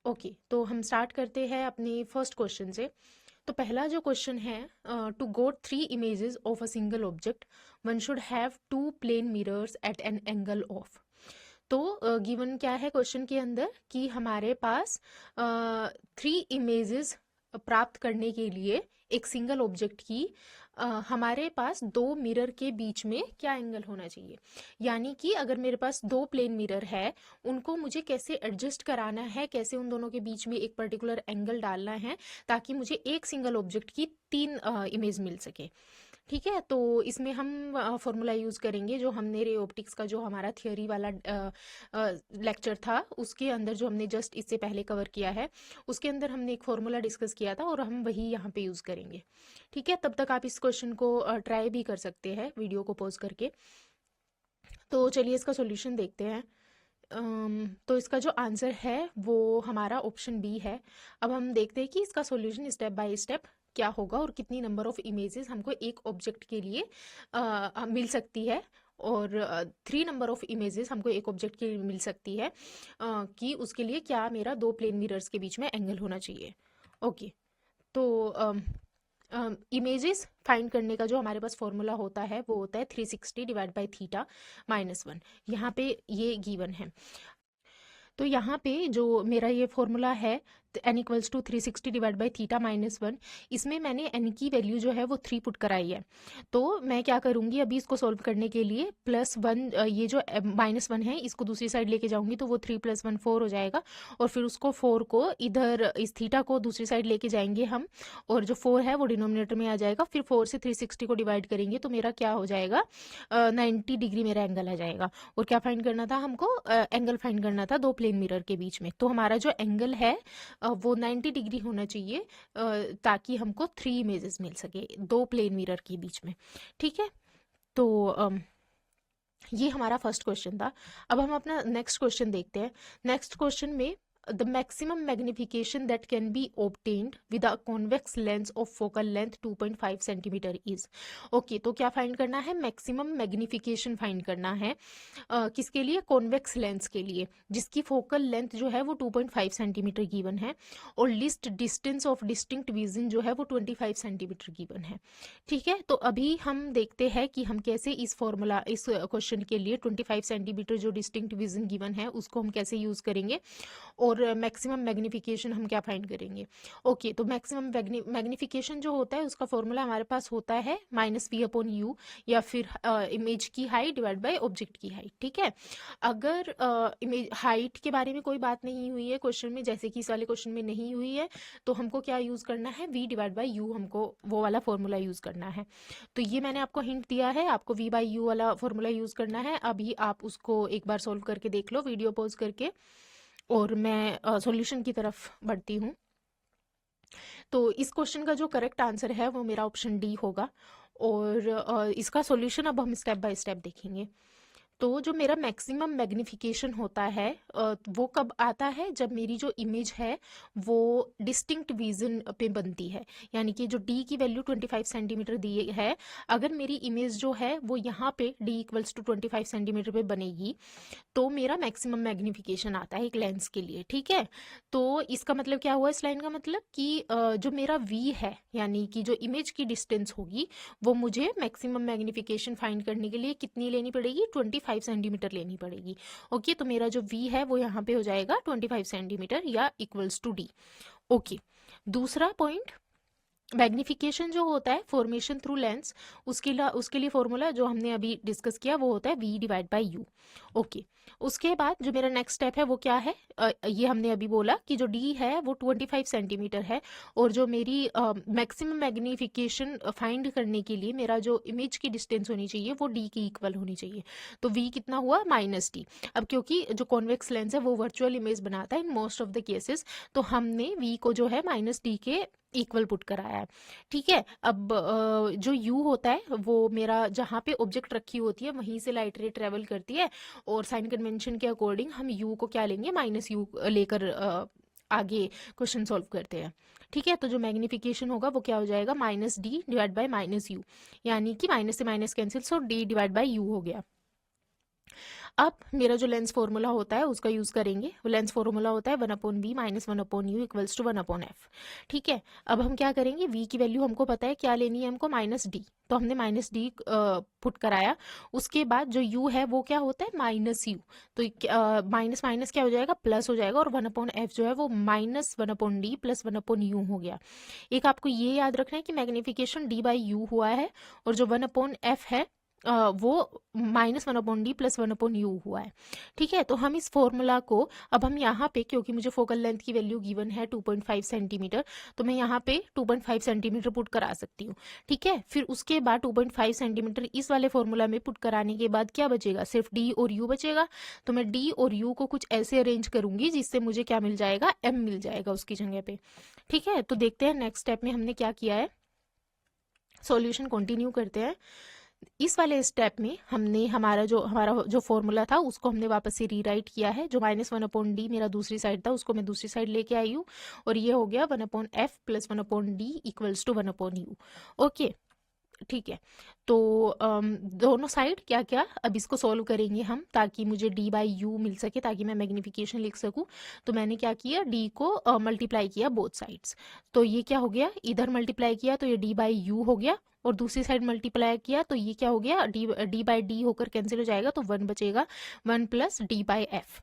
ओके, तो हम स्टार्ट करते हैं अपनी फर्स्ट क्वेश्चन से। तो पहला जो क्वेश्चन है, to go 3 images of a single object one should have 2 plane mirrors at an angle of. तो गिवन क्या है क्वेश्चन के अंदर कि हमारे पास 3 इमेजेस प्राप्त करने के लिए एक सिंगल ऑब्जेक्ट की हमारे पास 2 मिरर के बीच में क्या एंगल होना चाहिए। यानी कि अगर मेरे पास 2 प्लेन मिरर है, उनको मुझे कैसे एडजस्ट कराना है, कैसे उन दोनों के बीच में एक पर्टिकुलर एंगल डालना है ताकि मुझे एक सिंगल ऑब्जेक्ट की 3 इमेज मिल सके। ठीक है, तो इसमें हम फॉर्मूला यूज़ करेंगे जो हमने रे ऑप्टिक्स का जो हमारा थियोरी वाला लेक्चर था उसके अंदर, जो हमने जस्ट इससे पहले कवर किया है, उसके अंदर हमने एक फॉर्मूला डिस्कस किया था और हम वही यहाँ पे यूज़ करेंगे। ठीक है, तब तक आप इस क्वेश्चन को ट्राई भी कर सकते हैं वीडियो को पॉज करके। तो चलिए इसका सॉल्यूशन देखते हैं। तो इसका जो आंसर है वो हमारा ऑप्शन बी है। अब हम देखते हैं कि इसका सॉल्यूशन स्टेप बाय स्टेप क्या होगा और कितनी नंबर ऑफ इमेजेस हमको एक ऑब्जेक्ट के लिए मिल सकती है, और 3 नंबर ऑफ इमेजेस हमको एक ऑब्जेक्ट के लिए मिल सकती है कि उसके लिए क्या मेरा 2 प्लेन मिरर्स के बीच में एंगल होना चाहिए। ओके, तो इमेजेस फाइंड करने का जो हमारे पास फॉर्मूला होता है वो होता है 360 डिवाइड बाई थीटा -1। यहाँ पे ये गिवन है। तो यहाँ पे जो मेरा ये फॉर्मूला है n equals to 360 divide by theta -1, इसमें मैंने n की वैल्यू जो है वो 3 पुट कराई है। तो मैं क्या करूँगी अभी इसको सॉल्व करने के लिए, +1 ये जो -1 है इसको दूसरी साइड लेके जाऊँगी तो वो 3 + 1 4 हो जाएगा, और फिर उसको 4 को इधर इस थीटा को दूसरी साइड लेके जाएंगे हम, और जो 4 है वो डिनोमिनेटर में आ जाएगा। फिर 4 से 360 को डिवाइड करेंगे तो मेरा क्या हो जाएगा, 90 डिग्री मेरा एंगल आ जाएगा। और क्या फाइंड करना था हमको, एंगल फाइंड करना था 2 प्लेन मिरर के बीच में। तो हमारा जो एंगल है वो 90 डिग्री होना चाहिए ताकि हमको 3 इमेजेस मिल सके 2 प्लेन मिरर के बीच में। ठीक है, तो ये हमारा फर्स्ट क्वेश्चन था। अब हम अपना नेक्स्ट क्वेश्चन देखते हैं। नेक्स्ट क्वेश्चन में the maximum magnification that can be obtained with a convex lens of focal length 2.5 cm is। Okay, तो क्या फाइंड करना है, मैक्सिमम मैग्निफिकेशन फाइंड करना है किसके लिए, कॉन्वेक्स लेंस के लिए, जिसकी फोकल लेंथ जो है वो 2.5 सेंटीमीटर गिवन है, और list distance of distinct vision जो है वो 25 सेंटीमीटर गिवन है। ठीक है, तो अभी हम देखते हैं कि हम कैसे इस फॉर्मूला, इस क्वेश्चन के लिए 25 सेंटीमीटर जो डिस्टिंक्ट विजन गिवन है उसको हम कैसे यूज करेंगे, और मैक्सिमम मैग्निफिकेशन हम क्या फाइंड करेंगे। ओके, तो मैक्सिमम मैग्निफिकेशन जो होता है उसका फॉर्मूला हमारे पास होता है -v/u, या फिर इमेज की हाइट डिवाइड बाय ऑब्जेक्ट की हाइट। ठीक है, अगर इमेज हाइट के बारे में कोई बात नहीं हुई है क्वेश्चन में, जैसे कि इस वाले क्वेश्चन में नहीं हुई है, तो हमको क्या यूज करना है, v/u, हमको वो वाला फॉर्मूला यूज करना है। तो ये मैंने आपको हिंट दिया है, आपको v/u वाला फॉर्मूला यूज करना है। अभी आप उसको एक बार सोल्व करके देख लो वीडियो पॉज करके। और मैं सॉल्यूशन की तरफ बढ़ती हूँ। तो इस क्वेश्चन का जो करेक्ट आंसर है वो मेरा ऑप्शन डी होगा। और इसका सॉल्यूशन अब हम स्टेप बाय स्टेप देखेंगे। तो जो मेरा मैक्सिमम मैग्निफिकेशन होता है वो कब आता है, जब मेरी जो इमेज है वो डिस्टिंक्ट विजन पे बनती है। यानी कि जो डी की वैल्यू 25 सेंटीमीटर दी है, अगर मेरी इमेज जो है वो यहाँ पे डी इक्वल्स टू 25 सेंटीमीटर पे बनेगी, तो मेरा मैक्सिमम मैग्निफिकेशन आता है एक लेंस के लिए। ठीक है, तो इसका मतलब क्या हुआ इस लाइन का मतलब कि जो मेरा v है, यानी कि जो इमेज की डिस्टेंस होगी, वो मुझे मैक्सिमम मैग्निफिकेशन फाइंड करने के लिए कितनी लेनी पड़ेगी, 25 सेंटीमीटर लेनी पड़ेगी। ओके, तो मेरा जो v है वो यहाँ पे हो जाएगा 25 सेंटीमीटर या इक्वल्स टू d। ओके, दूसरा पॉइंट, मैग्निफिकेशन जो होता है फॉर्मेशन थ्रू लेंस, उसके लिए फॉर्मूला जो हमने अभी डिस्कस किया वो होता है v divide by you. Okay, उसके बाद जो मेरा नेक्स्ट स्टेप है वो क्या है, ये हमने अभी बोला कि जो d है वो 25 सेंटीमीटर है, और जो मेरी मैक्सिमम मैग्निफिकेशन फाइंड करने के लिए मेरा जो इमेज की डिस्टेंस होनी चाहिए वो d की इक्वल होनी चाहिए। तो v कितना हुआ, -d। अब क्योंकि जो कॉन्वेक्स लेंस है वो वर्चुअल इमेज बनाता है in most of the cases, तो हमने v को जो है -d के इक्वल पुट कराया है। ठीक है, अब जो u होता है वो मेरा जहाँ पे ऑब्जेक्ट रखी होती है वहीं से लाइट रे ट्रेवल करती है, और साइन कन्वेंशन के अकॉर्डिंग हम u को क्या लेंगे, -u लेकर आगे क्वेश्चन सॉल्व करते हैं। ठीक है, तो जो मैग्निफिकेशन होगा वो क्या हो जाएगा, -d डिवाइड बाई -u, यानी कि माइनस से minus cancel, so d divide by u हो गया। अब मेरा जो लेंस फॉर्मूला होता है उसका यूज करेंगे। वो लेंस फॉर्मूला होता है 1/v minus 1/u equals to 1/f। ठीक है, अब हम क्या करेंगे, v की वैल्यू हमको पता है क्या लेनी है हमको, -d, तो हमने -d पुट कराया। उसके बाद जो u है वो क्या होता है, -u, तो माइनस माइनस क्या हो जाएगा, प्लस हो जाएगा, और 1/f जो है वो -1/d प्लस 1/u हो गया। एक आपको ये याद रखना है कि मैग्निफिकेशन d बाई यू हुआ है, और जो 1/f है वो -1/d प्लस 1/u हुआ है। ठीक है, तो हम इस फॉर्मूला को अब हम यहाँ पे, क्योंकि मुझे फोकल लेंथ की वैल्यू गिवन है 2.5 सेंटीमीटर, तो मैं यहाँ पे 2.5 सेंटीमीटर पुट करा सकती हूँ। ठीक है, फिर उसके बाद 2.5 सेंटीमीटर इस वाले फॉर्मूला में पुट कराने के बाद क्या बचेगा, सिर्फ d और u बचेगा। तो मैं d और u को कुछ ऐसे अरेंज करूंगी जिससे मुझे क्या मिल जाएगा, m मिल जाएगा उसकी जगह पे। ठीक है, तो देखते हैं नेक्स्ट स्टेप में हमने क्या किया है, सॉल्यूशन कंटिन्यू करते हैं। इस वाले स्टेप में हमने हमारा जो फॉर्मूला था उसको हमने वापस से रीराइट किया है। जो -1/d मेरा दूसरी साइड था उसको मैं दूसरी साइड लेके आई हूँ, और ये हो गया 1/f plus 1/d equals to 1/u। Okay, ठीक है, तो दोनों साइड क्या क्या, अब इसको सॉल्व करेंगे हम ताकि मुझे d बाई यू मिल सके, ताकि मैं मैग्निफिकेशन लिख सकूं। तो मैंने क्या किया, d को मल्टीप्लाई किया बोथ साइड्स, तो ये क्या हो गया, इधर मल्टीप्लाई किया तो ये d बाई यू हो गया, और दूसरी साइड मल्टीप्लाई किया तो ये क्या हो गया, d बाई डी होकर कैंसिल हो जाएगा, तो 1 बचेगा, 1 plus d by F.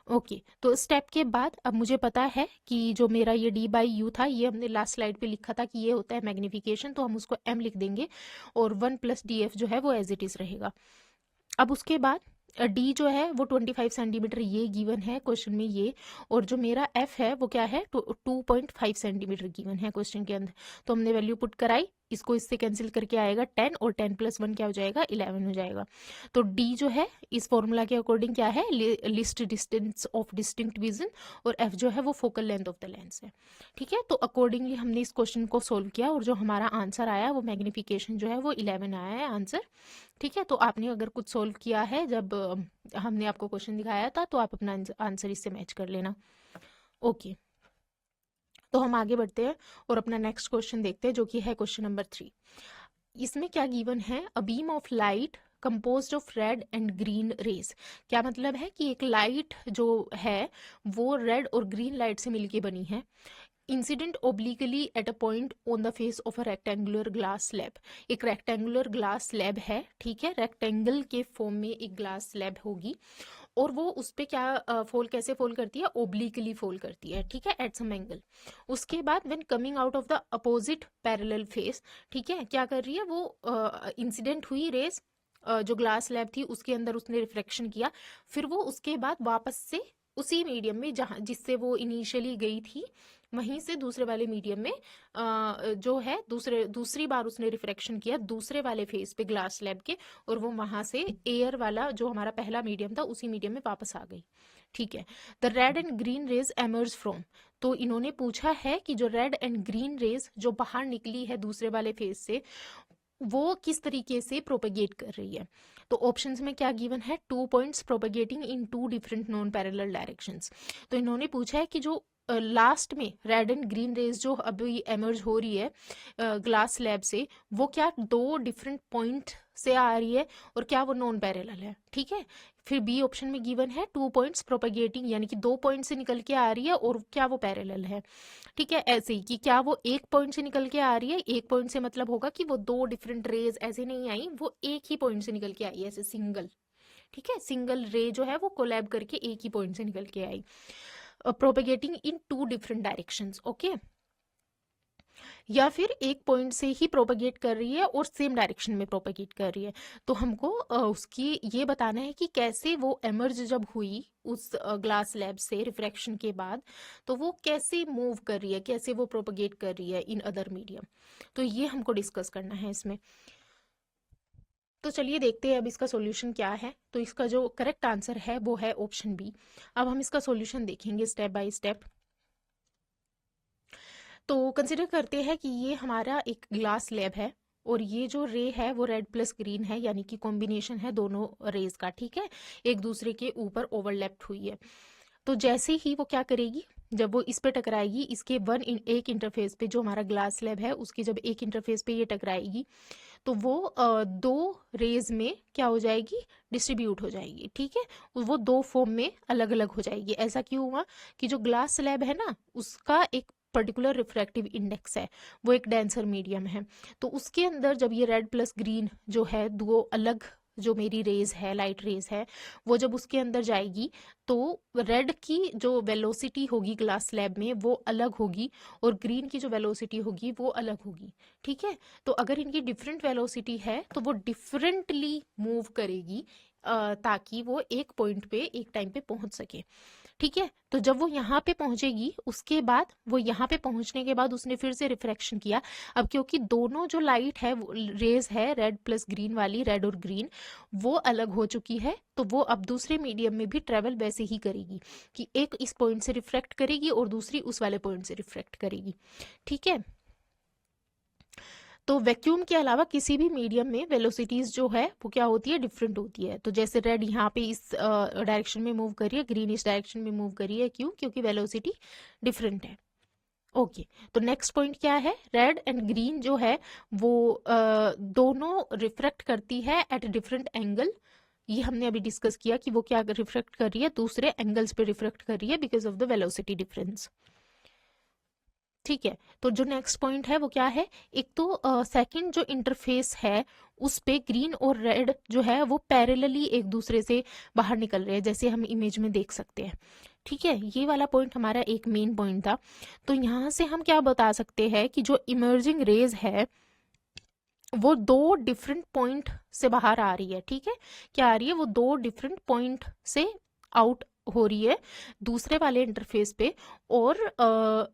Okay, तो स्टेप के बाद अब मुझे पता है कि जो मेरा ये d बाई यू था, ये हमने लास्ट स्लाइड पे लिखा था कि ये होता है मैग्निफिकेशन, तो हम उसको m लिख देंगे, और 1 प्लस डी एफ जो है वो एज इट इज रहेगा। अब उसके बाद d जो है वो 25 सेंटीमीटर ये गिवन है क्वेश्चन में ये, और जो मेरा f है वो क्या है, 2.5 सेंटीमीटर गिवन है क्वेश्चन के अंदर। तो हमने वैल्यू पुट कराई, इसको इससे कैंसिल करके आएगा 10, और 10 प्लस 1 क्या हो जाएगा, 11 हो जाएगा। तो d जो है इस फॉर्मूला के अकॉर्डिंग क्या है, list distance of distinct vision, और f जो है वो focal length of the lens है। ठीक है, तो अकॉर्डिंगली हमने इस क्वेश्चन को सोल्व किया, और जो हमारा आंसर आया वो मैग्निफिकेशन जो है वो 11 आया है आंसर। ठीक है, तो आपने अगर कुछ सोल्व किया है जब हमने आपको क्वेश्चन दिखाया था, तो आप अपना आंसर इससे मैच कर लेना। ओके, तो हम आगे बढ़ते हैं और अपना नेक्स्ट क्वेश्चन देखते हैं, जो कि है क्वेश्चन नंबर 3। इसमें क्या गिवन है, a beam of light composed of red and green rays. क्या मतलब है कि एक लाइट जो है वो रेड और ग्रीन लाइट से मिलके बनी है, incident obliquely at a point on the face of a rectangular glass slab. एक रेक्टेंगुलर ग्लास स्लैब है, ठीक है, रेक्टेंगल के फॉर्म में एक ग्लास स्लैब होगी, और वो उस पे क्या कैसे फोल्ड करती है, ओब्लिकली फोल्ड करती है, ठीक है, एट सम एंगल। उसके बाद when coming out of the opposite parallel face, ठीक है, क्या कर रही है वो, इंसिडेंट हुई रेज, जो ग्लास स्लैब थी उसके अंदर उसने रिफ्लेक्शन किया, फिर वो उसके बाद वापस से उसी मीडियम में जहाँ जिससे वो इनिशियली गई थी, वहीं से दूसरे वाले मीडियम में जो है दूसरी बार उसने रिफ्रैक्शन किया दूसरे वाले फेस पे ग्लास स्लैब के, और वो वहां से एयर वाला जो हमारा पहला मीडियम था उसी मीडियम में वापस आ गई। ठीक है, the red and green rays emerge from, तो इन्होंने पूछा है कि जो रेड एंड ग्रीन रेज जो बाहर निकली है दूसरे वाले फेस से, वो किस तरीके से प्रोपेगेट कर रही है। तो ऑप्शंस में क्या गिवन है, 2 पॉइंट्स प्रोपेगेटिंग इन 2 डिफरेंट नॉन पैरेलल डायरेक्शंस। तो इन्होंने पूछा है कि जो लास्ट में रेड एंड ग्रीन रेज जो अभी एमर्ज हो रही है ग्लास स्लैब से, वो क्या 2 डिफरेंट पॉइंट से आ रही है और क्या वो नॉन पैरेलल है। ठीक है, फिर बी ऑप्शन में गिवन है 2 पॉइंट्स प्रोपेगेटिंग, यानी कि 2 पॉइंट से निकल के आ रही है और क्या वो पैरेलल है। ठीक है, ऐसे ही कि क्या वो एक पॉइंट से निकल के आ रही है, एक पॉइंट से मतलब होगा कि वो 2 डिफरेंट रेज ऐसे नहीं आई, वो एक ही पॉइंट से निकल के आई ऐसे सिंगल। ठीक है, सिंगल रे जो है वो कोलैब करके एक ही पॉइंट से निकल के आई, प्रोपेगेटिंग इन 2 डिफरेंट डायरेक्शंस। ओके, या फिर एक पॉइंट से ही प्रोपेगेट कर रही है और सेम डायरेक्शन में प्रोपेगेट कर रही है। तो हमको उसकी ये बताना है कि कैसे वो एमर्ज जब हुई उस ग्लास स्लैब से रिफ्रैक्शन के बाद, तो वो कैसे मूव कर रही है, कैसे वो प्रोपेगेट कर रही है इन अदर मीडियम। तो ये हमको डिस्कस करना है इसमें। तो चलिए देखते हैं अब इसका सॉल्यूशन क्या है। तो इसका जो करेक्ट आंसर है वो है ऑप्शन बी। अब हम इसका सॉल्यूशन देखेंगे स्टेप बाय स्टेप। तो कंसिडर करते हैं कि ये हमारा एक ग्लास स्लैब है और ये जो रे है वो रेड प्लस ग्रीन है, यानी कि कॉम्बिनेशन है दोनों रेज का। ठीक है, एक दूसरे के ऊपर ओवरलैप्ड हुई है। तो जैसे ही वो क्या करेगी, जब वो इस पे टकराएगी, इसके एक इंटरफेस पे जो हमारा ग्लास स्लैब है उसके जब एक इंटरफेस पे ये टकराएगी, तो वो 2 रेज में क्या हो जाएगी, डिस्ट्रीब्यूट हो जाएगी। ठीक है, वो 2 फॉर्म में अलग अलग हो जाएगी। ऐसा क्यों हुआ कि जो ग्लास स्लैब है ना, उसका एक पर्टिकुलर रिफ्रैक्टिव इंडेक्स है, वो एक डेंसर मीडियम है। तो उसके अंदर जब ये रेड प्लस ग्रीन जो है, 2 अलग जो मेरी रेज है, लाइट रेज है, वो जब उसके अंदर जाएगी तो रेड की जो वेलोसिटी होगी ग्लास स्लैब में वो अलग होगी और ग्रीन की जो वेलोसिटी होगी वो अलग होगी। ठीक है, तो अगर इनकी डिफरेंट वेलोसिटी है तो वो डिफरेंटली मूव करेगी ताकि वो एक पॉइंट पे एक टाइम पे पहुंच सके। ठीक है, तो जब वो यहाँ पे पहुंचेगी उसके बाद वो यहाँ पे पहुंचने के बाद उसने फिर से रिफ्रैक्शन किया। अब क्योंकि दोनों जो लाइट है रेज है रेड प्लस ग्रीन वाली, रेड और ग्रीन, वो अलग हो चुकी है, तो वो अब दूसरे मीडियम में भी ट्रेवल वैसे ही करेगी कि एक इस पॉइंट से रिफ्रैक्ट करेगी और दूसरी उस वाले पॉइंट से रिफ्रैक्ट करेगी। ठीक है, तो वैक्यूम के अलावा किसी भी मीडियम में वेलोसिटीज जो है वो क्या होती है, डिफरेंट होती है। तो जैसे रेड यहाँ पे इस डायरेक्शन में मूव कर रही है, ग्रीन इस डायरेक्शन में मूव कर रही है, क्यों, क्योंकि वेलोसिटी डिफरेंट है। ओके, तो नेक्स्ट पॉइंट क्या है, रेड एंड ग्रीन जो है वो दोनों रिफ्रैक्ट करती है एट डिफरेंट एंगल। ये हमने अभी डिस्कस किया कि वो क्या रिफ्रैक्ट कर रही है, दूसरे एंगल्स पे रिफ्रैक्ट कर रही है because of the velocity difference. ठीक है, तो जो नेक्स्ट पॉइंट है वो क्या है, एक तो सेकंड जो इंटरफेस है उस पे ग्रीन और रेड जो है वो पैरेलली एक दूसरे से बाहर निकल रहे हैं, जैसे हम इमेज में देख सकते हैं। ठीक है, ये वाला पॉइंट हमारा एक मेन पॉइंट था। तो यहाँ से हम क्या बता सकते हैं कि जो इमर्जिंग रेज है वो 2 डिफरेंट पॉइंट से बाहर आ रही है। ठीक है, क्या आ रही है, वो 2 डिफरेंट पॉइंट से आउट हो रही है दूसरे वाले इंटरफेस पे, और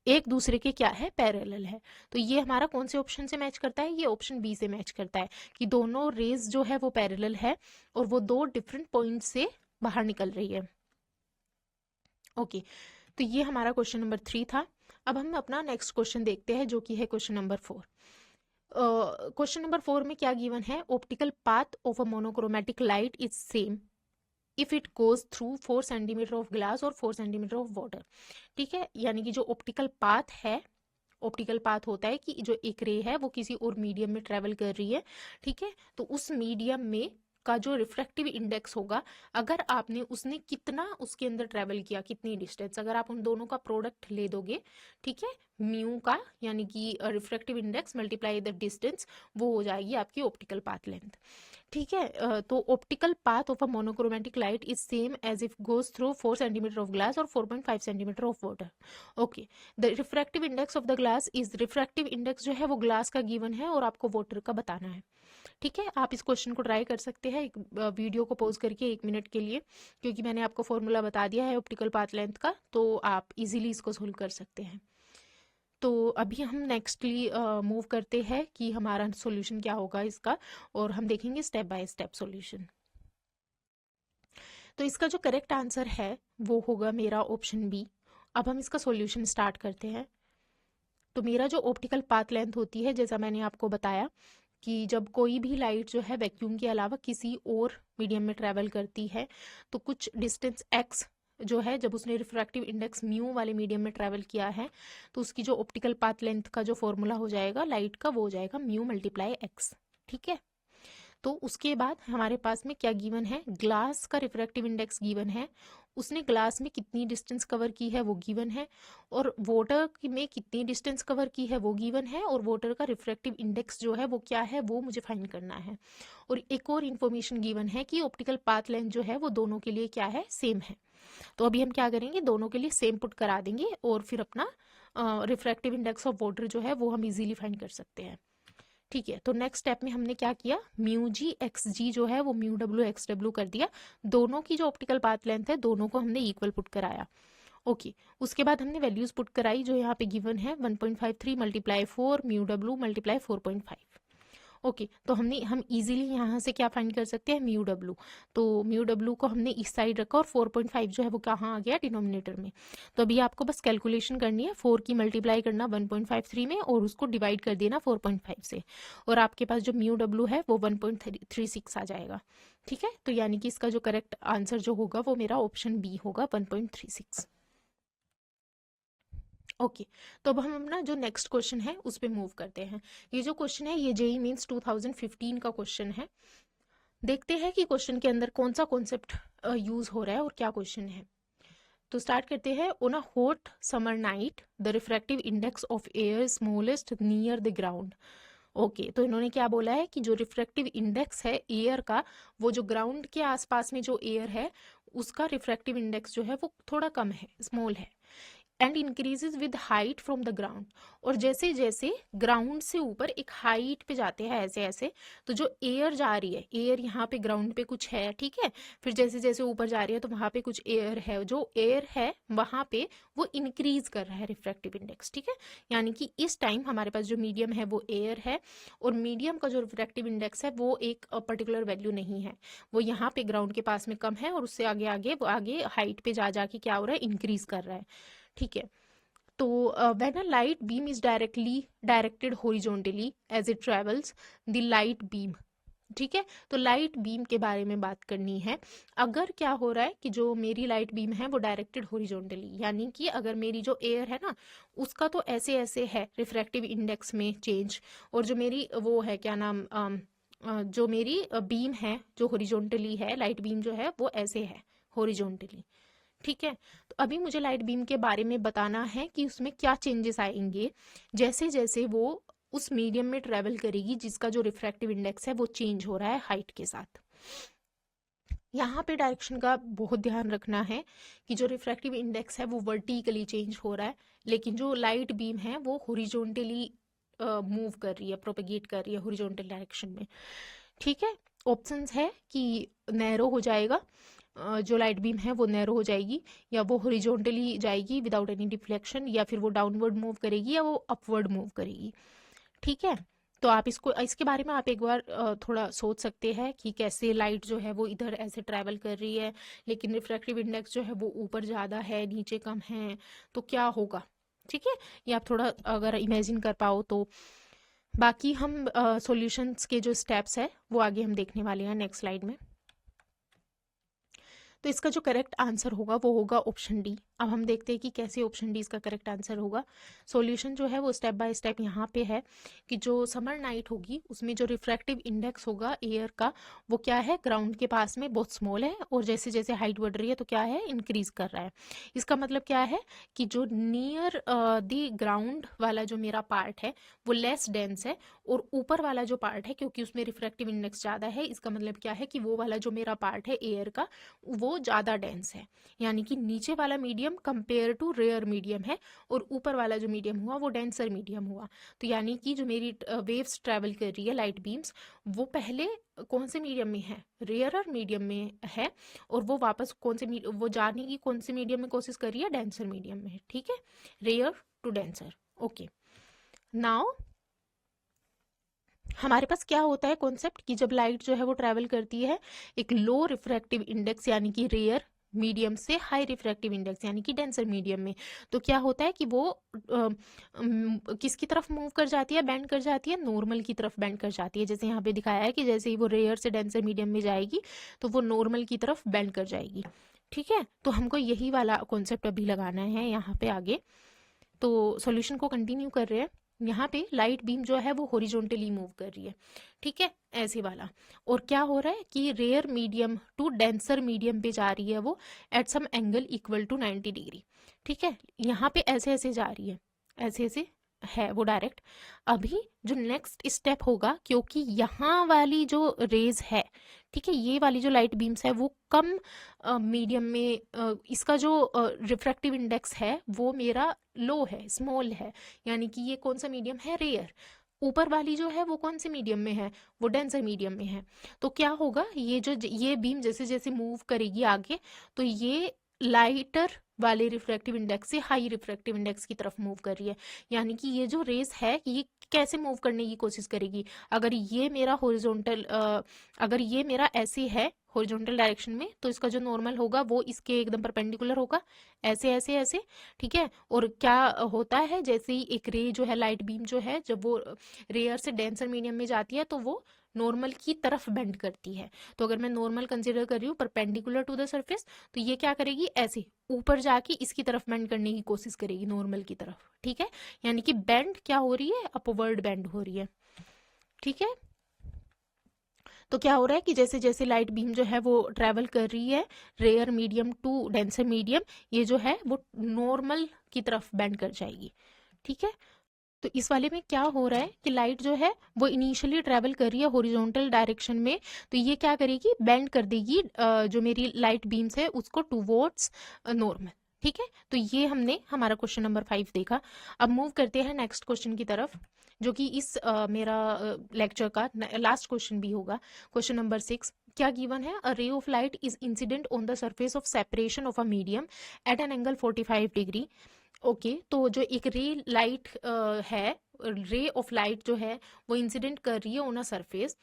एक दूसरे के क्या है, पैरेलल है। तो ये हमारा कौन से ऑप्शन से मैच करता है, ये ऑप्शन बी से मैच करता है कि दोनों रेज जो है वो पैरेलल है और वो 2 डिफरेंट पॉइंट से बाहर निकल रही है। ओके, तो ये हमारा क्वेश्चन नंबर 3 था। अब हम अपना नेक्स्ट क्वेश्चन देखते हैं जो कि है क्वेश्चन नंबर 4। क्वेश्चन नंबर 4 में क्या गिवन है, optical path of a monochromatic light is same if it goes through 4 centimetre of glass और 4 सेंटीमीटर ऑफ वाटर। ठीक है, यानी कि जो ऑप्टिकल पाथ है, ऑप्टिकल पाथ होता है कि जो एक रे है वो किसी और मीडियम में ट्रेवल कर रही है। ठीक है, तो उस मीडियम में का जो रिफ्रैक्टिव इंडेक्स होगा, अगर आपने उसने कितना उसके अंदर ट्रेवल किया, कितनी डिस्टेंस, अगर आप उन दोनों का प्रोडक्ट ले दोगे, ठीक है, म्यू का यानी कि refractive index multiply the distance, वो हो जाएगी आपकी ऑप्टिकल पाथ लेंथ। ठीक है, तो optical path of a monochromatic light is same as if goes through 4 centimetre of glass और 4.5 centimetre of water. Okay, the refractive index of the glass is, refractive index जो है वो glass का given है और आपको वाटर का बताना है। ठीक है, आप इस क्वेश्चन को ट्राई कर सकते हैं। हैं एक वीडियो को पॉज करके 1 मिनट के लिए, क्योंकि मैंने आपको फॉर्मूला बता दिया है ऑप्टिकल पाथ लेंथ का, तो आप इजीली इसको सोल्व कर सकते हैं। तो अभी हम नेक्स्टली मूव करते हैं कि हमारा सॉल्यूशन क्या होगा इसका, और हम देखेंगे स्टेप बाय स्टेप सॉल्यूशन। तो इसका जो करेक्ट आंसर है वो होगा मेरा ऑप्शन बी। अब हम इसका सॉल्यूशन स्टार्ट करते हैं। तो मेरा जो ऑप्टिकल पाथ लेंथ होती है, जैसा मैंने आपको बताया कि जब कोई भी लाइट जो है वैक्यूम के अलावा किसी और मीडियम में ट्रैवल करती है, तो कुछ डिस्टेंस x जो है, जब उसने रिफ्रैक्टिव इंडेक्स म्यू वाले मीडियम में ट्रैवल किया है, तो उसकी जो ऑप्टिकल पाथ लेंथ का जो फॉर्मूला हो जाएगा लाइट का, वो हो जाएगा म्यू मल्टीप्लाई x। ठीक है, तो उसके बाद हमारे पास में क्या गिवन है, ग्लास का रिफ्रैक्टिव इंडेक्स गिवन है, उसने ग्लास में कितनी डिस्टेंस कवर की है वो गिवन है, और वाटर में कितनी डिस्टेंस कवर की है वो गिवन है, और वाटर का रिफ्रैक्टिव इंडेक्स जो है वो क्या है वो मुझे फाइंड करना है। और एक और इन्फॉर्मेशन गिवन है कि ऑप्टिकल पाथ लेंथ जो है वो दोनों के लिए क्या है, सेम है। तो अभी हम क्या करेंगे, दोनों के लिए सेम पुट करा देंगे, और फिर अपना रिफ्रैक्टिव इंडेक्स ऑफ वाटर जो है वो हम इजीली फाइंड कर सकते हैं। ठीक है, तो नेक्स्ट स्टेप में हमने क्या किया, म्यू जी एक्स जी जो है वो म्यू डब्ल्यू एक्स डब्ल्यू कर दिया। दोनों की जो ऑप्टिकल पाथ लेंथ है दोनों को हमने इक्वल पुट कराया। ओके, उसके बाद हमने वैल्यूज पुट कराई जो यहाँ पे गिवन है 1.53 multiply 4 mu W multiply 4.5। Okay, तो हम इजीली यहाँ से क्या फाइंड कर सकते हैं, म्यू डब्ल्यू। तो म्यू डब्ल्यू को हमने इस साइड रखा, और 4.5 जो है वो कहाँ आ गया, डिनोमिनेटर में। तो अभी आपको बस कैलकुलेशन करनी है, 4 की मल्टीप्लाई करना 1.53 में, और उसको डिवाइड कर देना 4.5 से, और आपके पास जो म्यू डब्ल्यू है वो 1.36 आ जाएगा। ठीक है, तो यानी कि इसका जो करेक्ट आंसर जो होगा वो मेरा ऑप्शन बी होगा, 1.36। ओके, तो अब हम अपना जो नेक्स्ट क्वेश्चन है उस पर मूव करते हैं। ये जो क्वेश्चन है ये जेईई मींस 2015 का क्वेश्चन है। देखते हैं कि क्वेश्चन के अंदर कौन सा कॉन्सेप्ट यूज हो रहा है और क्या क्वेश्चन है। तो स्टार्ट करते हैं। On a hot summer night the refractive index of air smallest near the ground. Okay, तो इन्होंने क्या बोला है कि जो रिफ्रैक्टिव इंडेक्स है एयर का, वो जो ग्राउंड के आसपास में जो एयर है उसका रिफ्रैक्टिव इंडेक्स जो है वो थोड़ा कम है, स्मॉल है, and increases with height from the ground. और जैसे जैसे ग्राउंड से ऊपर एक हाइट पे जाते हैं ऐसे ऐसे, तो जो एयर जा रही है, एयर यहाँ पे ग्राउंड पे कुछ है, ठीक है, फिर जैसे जैसे ऊपर जा रही है तो वहाँ पे कुछ एयर है, जो एयर है वहाँ पे वो इंक्रीज कर रहा है रिफ्रैक्टिव इंडेक्स। ठीक है, यानी कि इस टाइम हमारे पास जो मीडियम है वो एयर है, और मीडियम का जो रिफ्रैक्टिव इंडेक्स है वो एक पर्टिकुलर वैल्यू नहीं है, वो यहाँ पे ग्राउंड के पास में कम है, और उससे आगे आगे वो आगे हाइट पे जा जाके क्या हो रहा है, इंक्रीज कर रहा है। ठीक है, तो when a light beam is directed horizontally as it travels the light beam. ठीक है, तो लाइट बीम के बारे में बात करनी है। अगर क्या हो रहा है कि जो मेरी लाइट बीम है वो डायरेक्टेड हॉरिजॉन्टली, यानी कि अगर मेरी जो एयर है ना उसका तो ऐसे ऐसे है रिफ्रैक्टिव इंडेक्स में चेंज, और जो मेरी वो है क्या नाम जो मेरी बीम है जो हॉरिजॉन्टली है, लाइट बीम जो है वो ऐसे है हॉरिजॉन्टली। ठीक है, तो अभी मुझे लाइट बीम के बारे में बताना है कि उसमें क्या चेंजेस आएंगे जैसे जैसे वो उस मीडियम में ट्रेवल करेगी जिसका जो रिफ्रैक्टिव इंडेक्स है वो चेंज हो रहा है हाइट के साथ। यहाँ पे डायरेक्शन का बहुत ध्यान रखना है कि जो रिफ्रैक्टिव इंडेक्स है वो वर्टिकली चेंज हो रहा है, लेकिन जो लाइट बीम है वो हॉरिजॉन्टली मूव कर रही है, प्रोपेगेट कर रही है हॉरिजॉन्टल डायरेक्शन में। ठीक है, ऑप्शंस है कि नैरो हो जाएगा, जो लाइट बीम है वो नैरो हो जाएगी, या वो हॉरिजॉन्टली जाएगी विदाउट एनी डिफ्लेक्शन, या फिर वो डाउनवर्ड मूव करेगी, या वो अपवर्ड मूव करेगी। ठीक है, तो आप इसके बारे में आप एक बार थोड़ा सोच सकते हैं कि कैसे लाइट जो है वो इधर ऐसे ट्रैवल कर रही है, लेकिन रिफ्रैक्टिव इंडेक्स जो है वो ऊपर ज़्यादा है नीचे कम है, तो क्या होगा। ठीक है, ये आप थोड़ा अगर इमेजिन कर पाओ तो। बाकी हम सॉल्यूशंस के जो स्टेप्स है वो आगे हम देखने वाले हैं नेक्स्ट स्लाइड में। तो इसका जो करेक्ट आंसर होगा वो होगा ऑप्शन डी। अब हम देखते हैं कि कैसे ऑप्शन डी इसका करेक्ट आंसर होगा। सॉल्यूशन जो है वो स्टेप बाय स्टेप यहाँ पे है कि जो समर नाइट होगी उसमें जो रिफ्रैक्टिव इंडेक्स होगा एयर का वो क्या है, ग्राउंड के पास में बहुत स्मॉल है, और जैसे जैसे हाइट बढ़ रही है तो क्या है, इंक्रीज कर रहा है। इसका मतलब क्या है कि जो नियर द ग्राउंड वाला जो मेरा पार्ट है वो लेस डेंस है, और ऊपर वाला जो पार्ट है क्योंकि उसमें रिफ्रैक्टिव इंडेक्स ज़्यादा है, इसका मतलब क्या है कि वो वाला जो मेरा पार्ट है एयर का वो वो ज़्यादा डेंस है, यानी कि नीचे वाला medium compare to rare medium है और ऊपर वाला जो मीडियम हुआ वो डेंसर मीडियम हुआ। तो यानी कि जो मेरी वेव्स ट्रैवल कर रही है लाइट बीम्स, वो पहले कौन से मीडियम में है, रेयर मीडियम में है, और वो वापस वो जाने की कौन से मीडियम में कोशिश कर रही है, डेंसर मीडियम में। ठीक है, rare to denser. Okay, now हमारे पास क्या होता है कॉन्सेप्ट कि जब लाइट जो है वो ट्रैवल करती है एक लो रिफ्रैक्टिव इंडेक्स यानी कि रेयर मीडियम से हाई रिफ्रैक्टिव इंडेक्स यानी कि डेंसर मीडियम में, तो क्या होता है कि वो किसकी तरफ मूव कर जाती है, बेंड कर जाती है, नॉर्मल की तरफ बेंड कर जाती है। जैसे यहाँ पे दिखाया है कि जैसे ही वो रेयर से डेंसर मीडियम में जाएगी तो वो नॉर्मल की तरफ बेंड कर जाएगी। ठीक है, तो हमको यही वाला कॉन्सेप्ट अभी लगाना है यहाँ पे आगे। तो सॉल्यूशन को कंटिन्यू कर रहे हैं। यहाँ पे लाइट बीम जो है वो हॉरिजॉन्टली मूव कर रही है, ठीक है, ऐसे वाला। और क्या हो रहा है कि rare medium to denser medium पे जा रही है वो at some angle equal to 90 degree. ठीक है, यहाँ पे ऐसे ऐसे जा रही है, ऐसे ऐसे है वो डायरेक्ट। अभी जो नेक्स्ट स्टेप होगा, क्योंकि यहाँ वाली जो रेज है, ठीक है, ये वाली जो लाइट बीम्स है वो कम मीडियम में, इसका जो रिफ्रैक्टिव इंडेक्स है वो मेरा लो है, स्मॉल है, यानी कि ये कौन सा मीडियम है, रेयर। ऊपर वाली जो है वो कौन से मीडियम में है, वो डेंसर मीडियम में है। तो क्या होगा, ये बीम जैसे जैसे मूव करेगी आगे, तो ये लाइटर वाले रिफ्रैक्टिव इंडेक्स से हाई रिफ्रैक्टिव इंडेक्स की तरफ मूव कर रही है। यानी कि ये जो रेस है ये कैसे मूव करने की कोशिश करेगी, अगर ये मेरा हॉरिजॉन्टल, अगर ये मेरा ऐसे है हॉरिजॉन्टल डायरेक्शन में, तो इसका जो नॉर्मल होगा वो इसके एकदम परपेंडिकुलर होगा, ऐसे ऐसे ऐसे। ठीक है, और क्या होता है, जैसे ही एक रे जो है, लाइट बीम जो है, जब वो रेयर से डेंसर मीडियम में जाती है तो वो नॉर्मल की तरफ बेंड करती है। तो अगर मैं नॉर्मल कंसिडर कर रही हूँ परपेंडिकुलर टू द सरफेस, तो ये क्या करेगी, ऐसे ऊपर जाके इसकी तरफ बेंड करने की कोशिश करेगी, नॉर्मल की तरफ। ठीक है, यानी कि बेंड क्या हो रही है, अपवर्ड बेंड हो रही है। ठीक है, तो क्या हो रहा है कि जैसे जैसे लाइट बीम जो है वो ट्रैवल कर रही है rare medium to denser medium, ये जो है वो नॉर्मल की तरफ बेंड कर जाएगी। ठीक है, तो इस वाले में क्या हो रहा है कि लाइट जो है वो इनिशियली ट्रैवल कर रही है हॉरिजॉन्टल डायरेक्शन में, तो ये क्या करेगी, बेंड कर देगी जो मेरी लाइट बीम्स है उसको टूवर्ड्स नॉर्मल। ठीक है, तो ये हमने हमारा क्वेश्चन नंबर 5 देखा। अब मूव करते हैं नेक्स्ट क्वेश्चन की तरफ, जो कि इस मेरा लेक्चर का लास्ट क्वेश्चन भी होगा। क्वेश्चन नंबर 6, क्या गिवन है, a ray of light is incident on the surface of separation of a medium at an angle 45 degree. Okay, तो जो एक रे लाइट है, रे ऑफ लाइट जो है वो इंसिडेंट कर रही है on a surface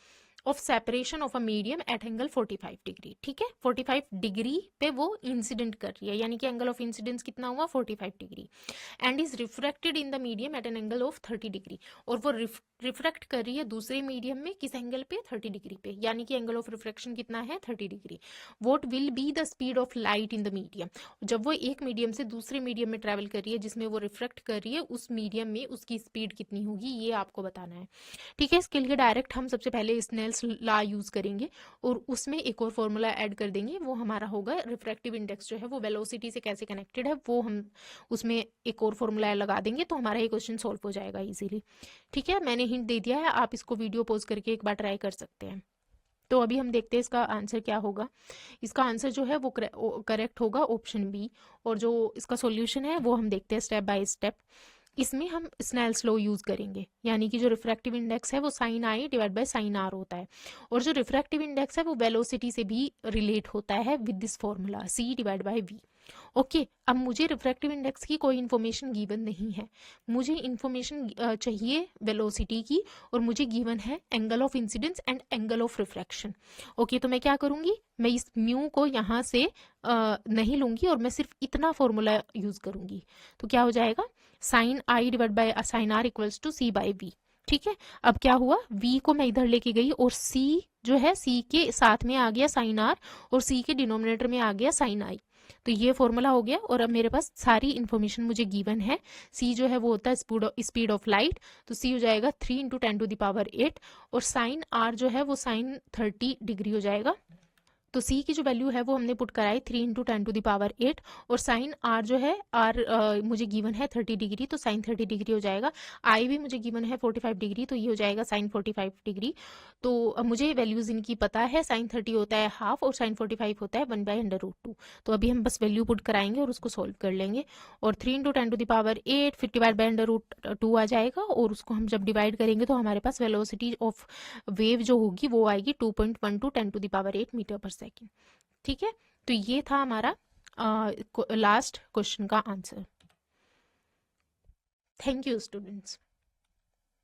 of separation of a medium eight angle 45 degree. ठीक है, 45 डिग्री पे वो इंसिडेंट कर रही है, यानी कि एंगल ऑफ इंसिडेंस कितना हुआ, 45 degree, and is refracted in the medium at an angle of 30 degree. और वो रिफ्रैक्ट कर रही है दूसरे मीडियम में किस एंगल पे, 30 डिग्री पे, यानी कि एंगल ऑफ रिफ्रैक्शन कितना है, 30 degree. What will be the speed of light in the medium, जब वो एक मीडियम से दूसरे मीडियम में ट्रैवल कर रही है जिसमें वो रिफ्रैक्ट कर रही है, उस मीडियम में उसकी स्पीड कितनी होगी, ये आपको बताना है। ठीक है, इसके लिए डायरेक्ट हम सबसे पहले स्नेल्स लॉ यूज करेंगे और उसमें एक और फॉर्मूला ऐड कर देंगे, वो हमारा होगा रिफ्रैक्टिव इंडेक्स जो है वो वेलोसिटी से कैसे कनेक्टेड है, वो हम उसमें एक और फॉर्मूला लगा देंगे, तो हमारा ये क्वेश्चन सॉल्व हो जाएगा इजीली। ठीक है, मैंने हिंट दे दिया है, आप इसको वीडियो पॉज करके एक बार ट्राई कर सकते हैं। तो अभी हम देखते हैं इसका आंसर क्या होगा। इसका आंसर जो है वो करेक्ट होगा ऑप्शन बी, और जो इसका सॉल्यूशन है वो हम देखते हैं स्टेप बाय स्टेप। इसमें हम स्नेल्स लॉ यूज करेंगे, यानी कि जो रिफ्रैक्टिव इंडेक्स है वो sine i divide by sine r होता है, और जो रिफ्रैक्टिव इंडेक्स है वो वेलोसिटी से भी रिलेट होता है with this formula c divide by v. Okay, अब मुझे रिफ्रैक्टिव इंडेक्स की कोई इन्फॉर्मेशन गिवन नहीं है, मुझे इन्फॉर्मेशन चाहिए वेलोसिटी की, और मुझे गिवन है angle of incidence and angle of refraction. Okay, तो मैं क्या करूंगी, मैं इस म्यू को यहाँ से नहीं लूंगी और मैं सिर्फ इतना फॉर्मूला यूज करूंगी, तो क्या हो जाएगा, sine i divide by sine r equals to c by v. ठीक है, अब क्या हुआ, v को मैं इधर लेके गई और c जो है c के साथ में आ गया साइन r, और c के डिनोमिनेटर में आ गया साइन i, तो ये फॉर्मूला हो गया। और अब मेरे पास सारी इन्फॉर्मेशन मुझे गिवन है। c जो है वो होता है स्पीड ऑफ लाइट, तो c हो जाएगा 3 × 10⁸ और साइन r जो है वो साइन 30 डिग्री हो जाएगा। तो सी की जो वैल्यू है वो हमने पुट कराई 3 × 10⁸ और साइन आर जो है आर मुझे गिवन है 30 डिग्री, तो साइन 30 डिग्री हो जाएगा। आई भी मुझे गिवन है 45 डिग्री, तो ये हो जाएगा साइन 45 डिग्री। तो मुझे वैल्यूज इनकी पता है, साइन 30 होता है हाफ और साइन 45 होता है 1/√2। तो अभी हम बस वैल्यू पुट कराएंगे और उसको सॉल्व कर लेंगे। और 3 × 10⁸ फिर डिवाइड बाय √2 आ जाएगा, और उसको हम जब डिवाइड करेंगे तो हमारे पास वेलोसिटी ऑफ वेव जो होगी वो आएगी 2.12 10⁸ मीटर पर सेकेंड। ठीक है, तो ये था हमारा लास्ट क्वेश्चन का आंसर। Thank you students.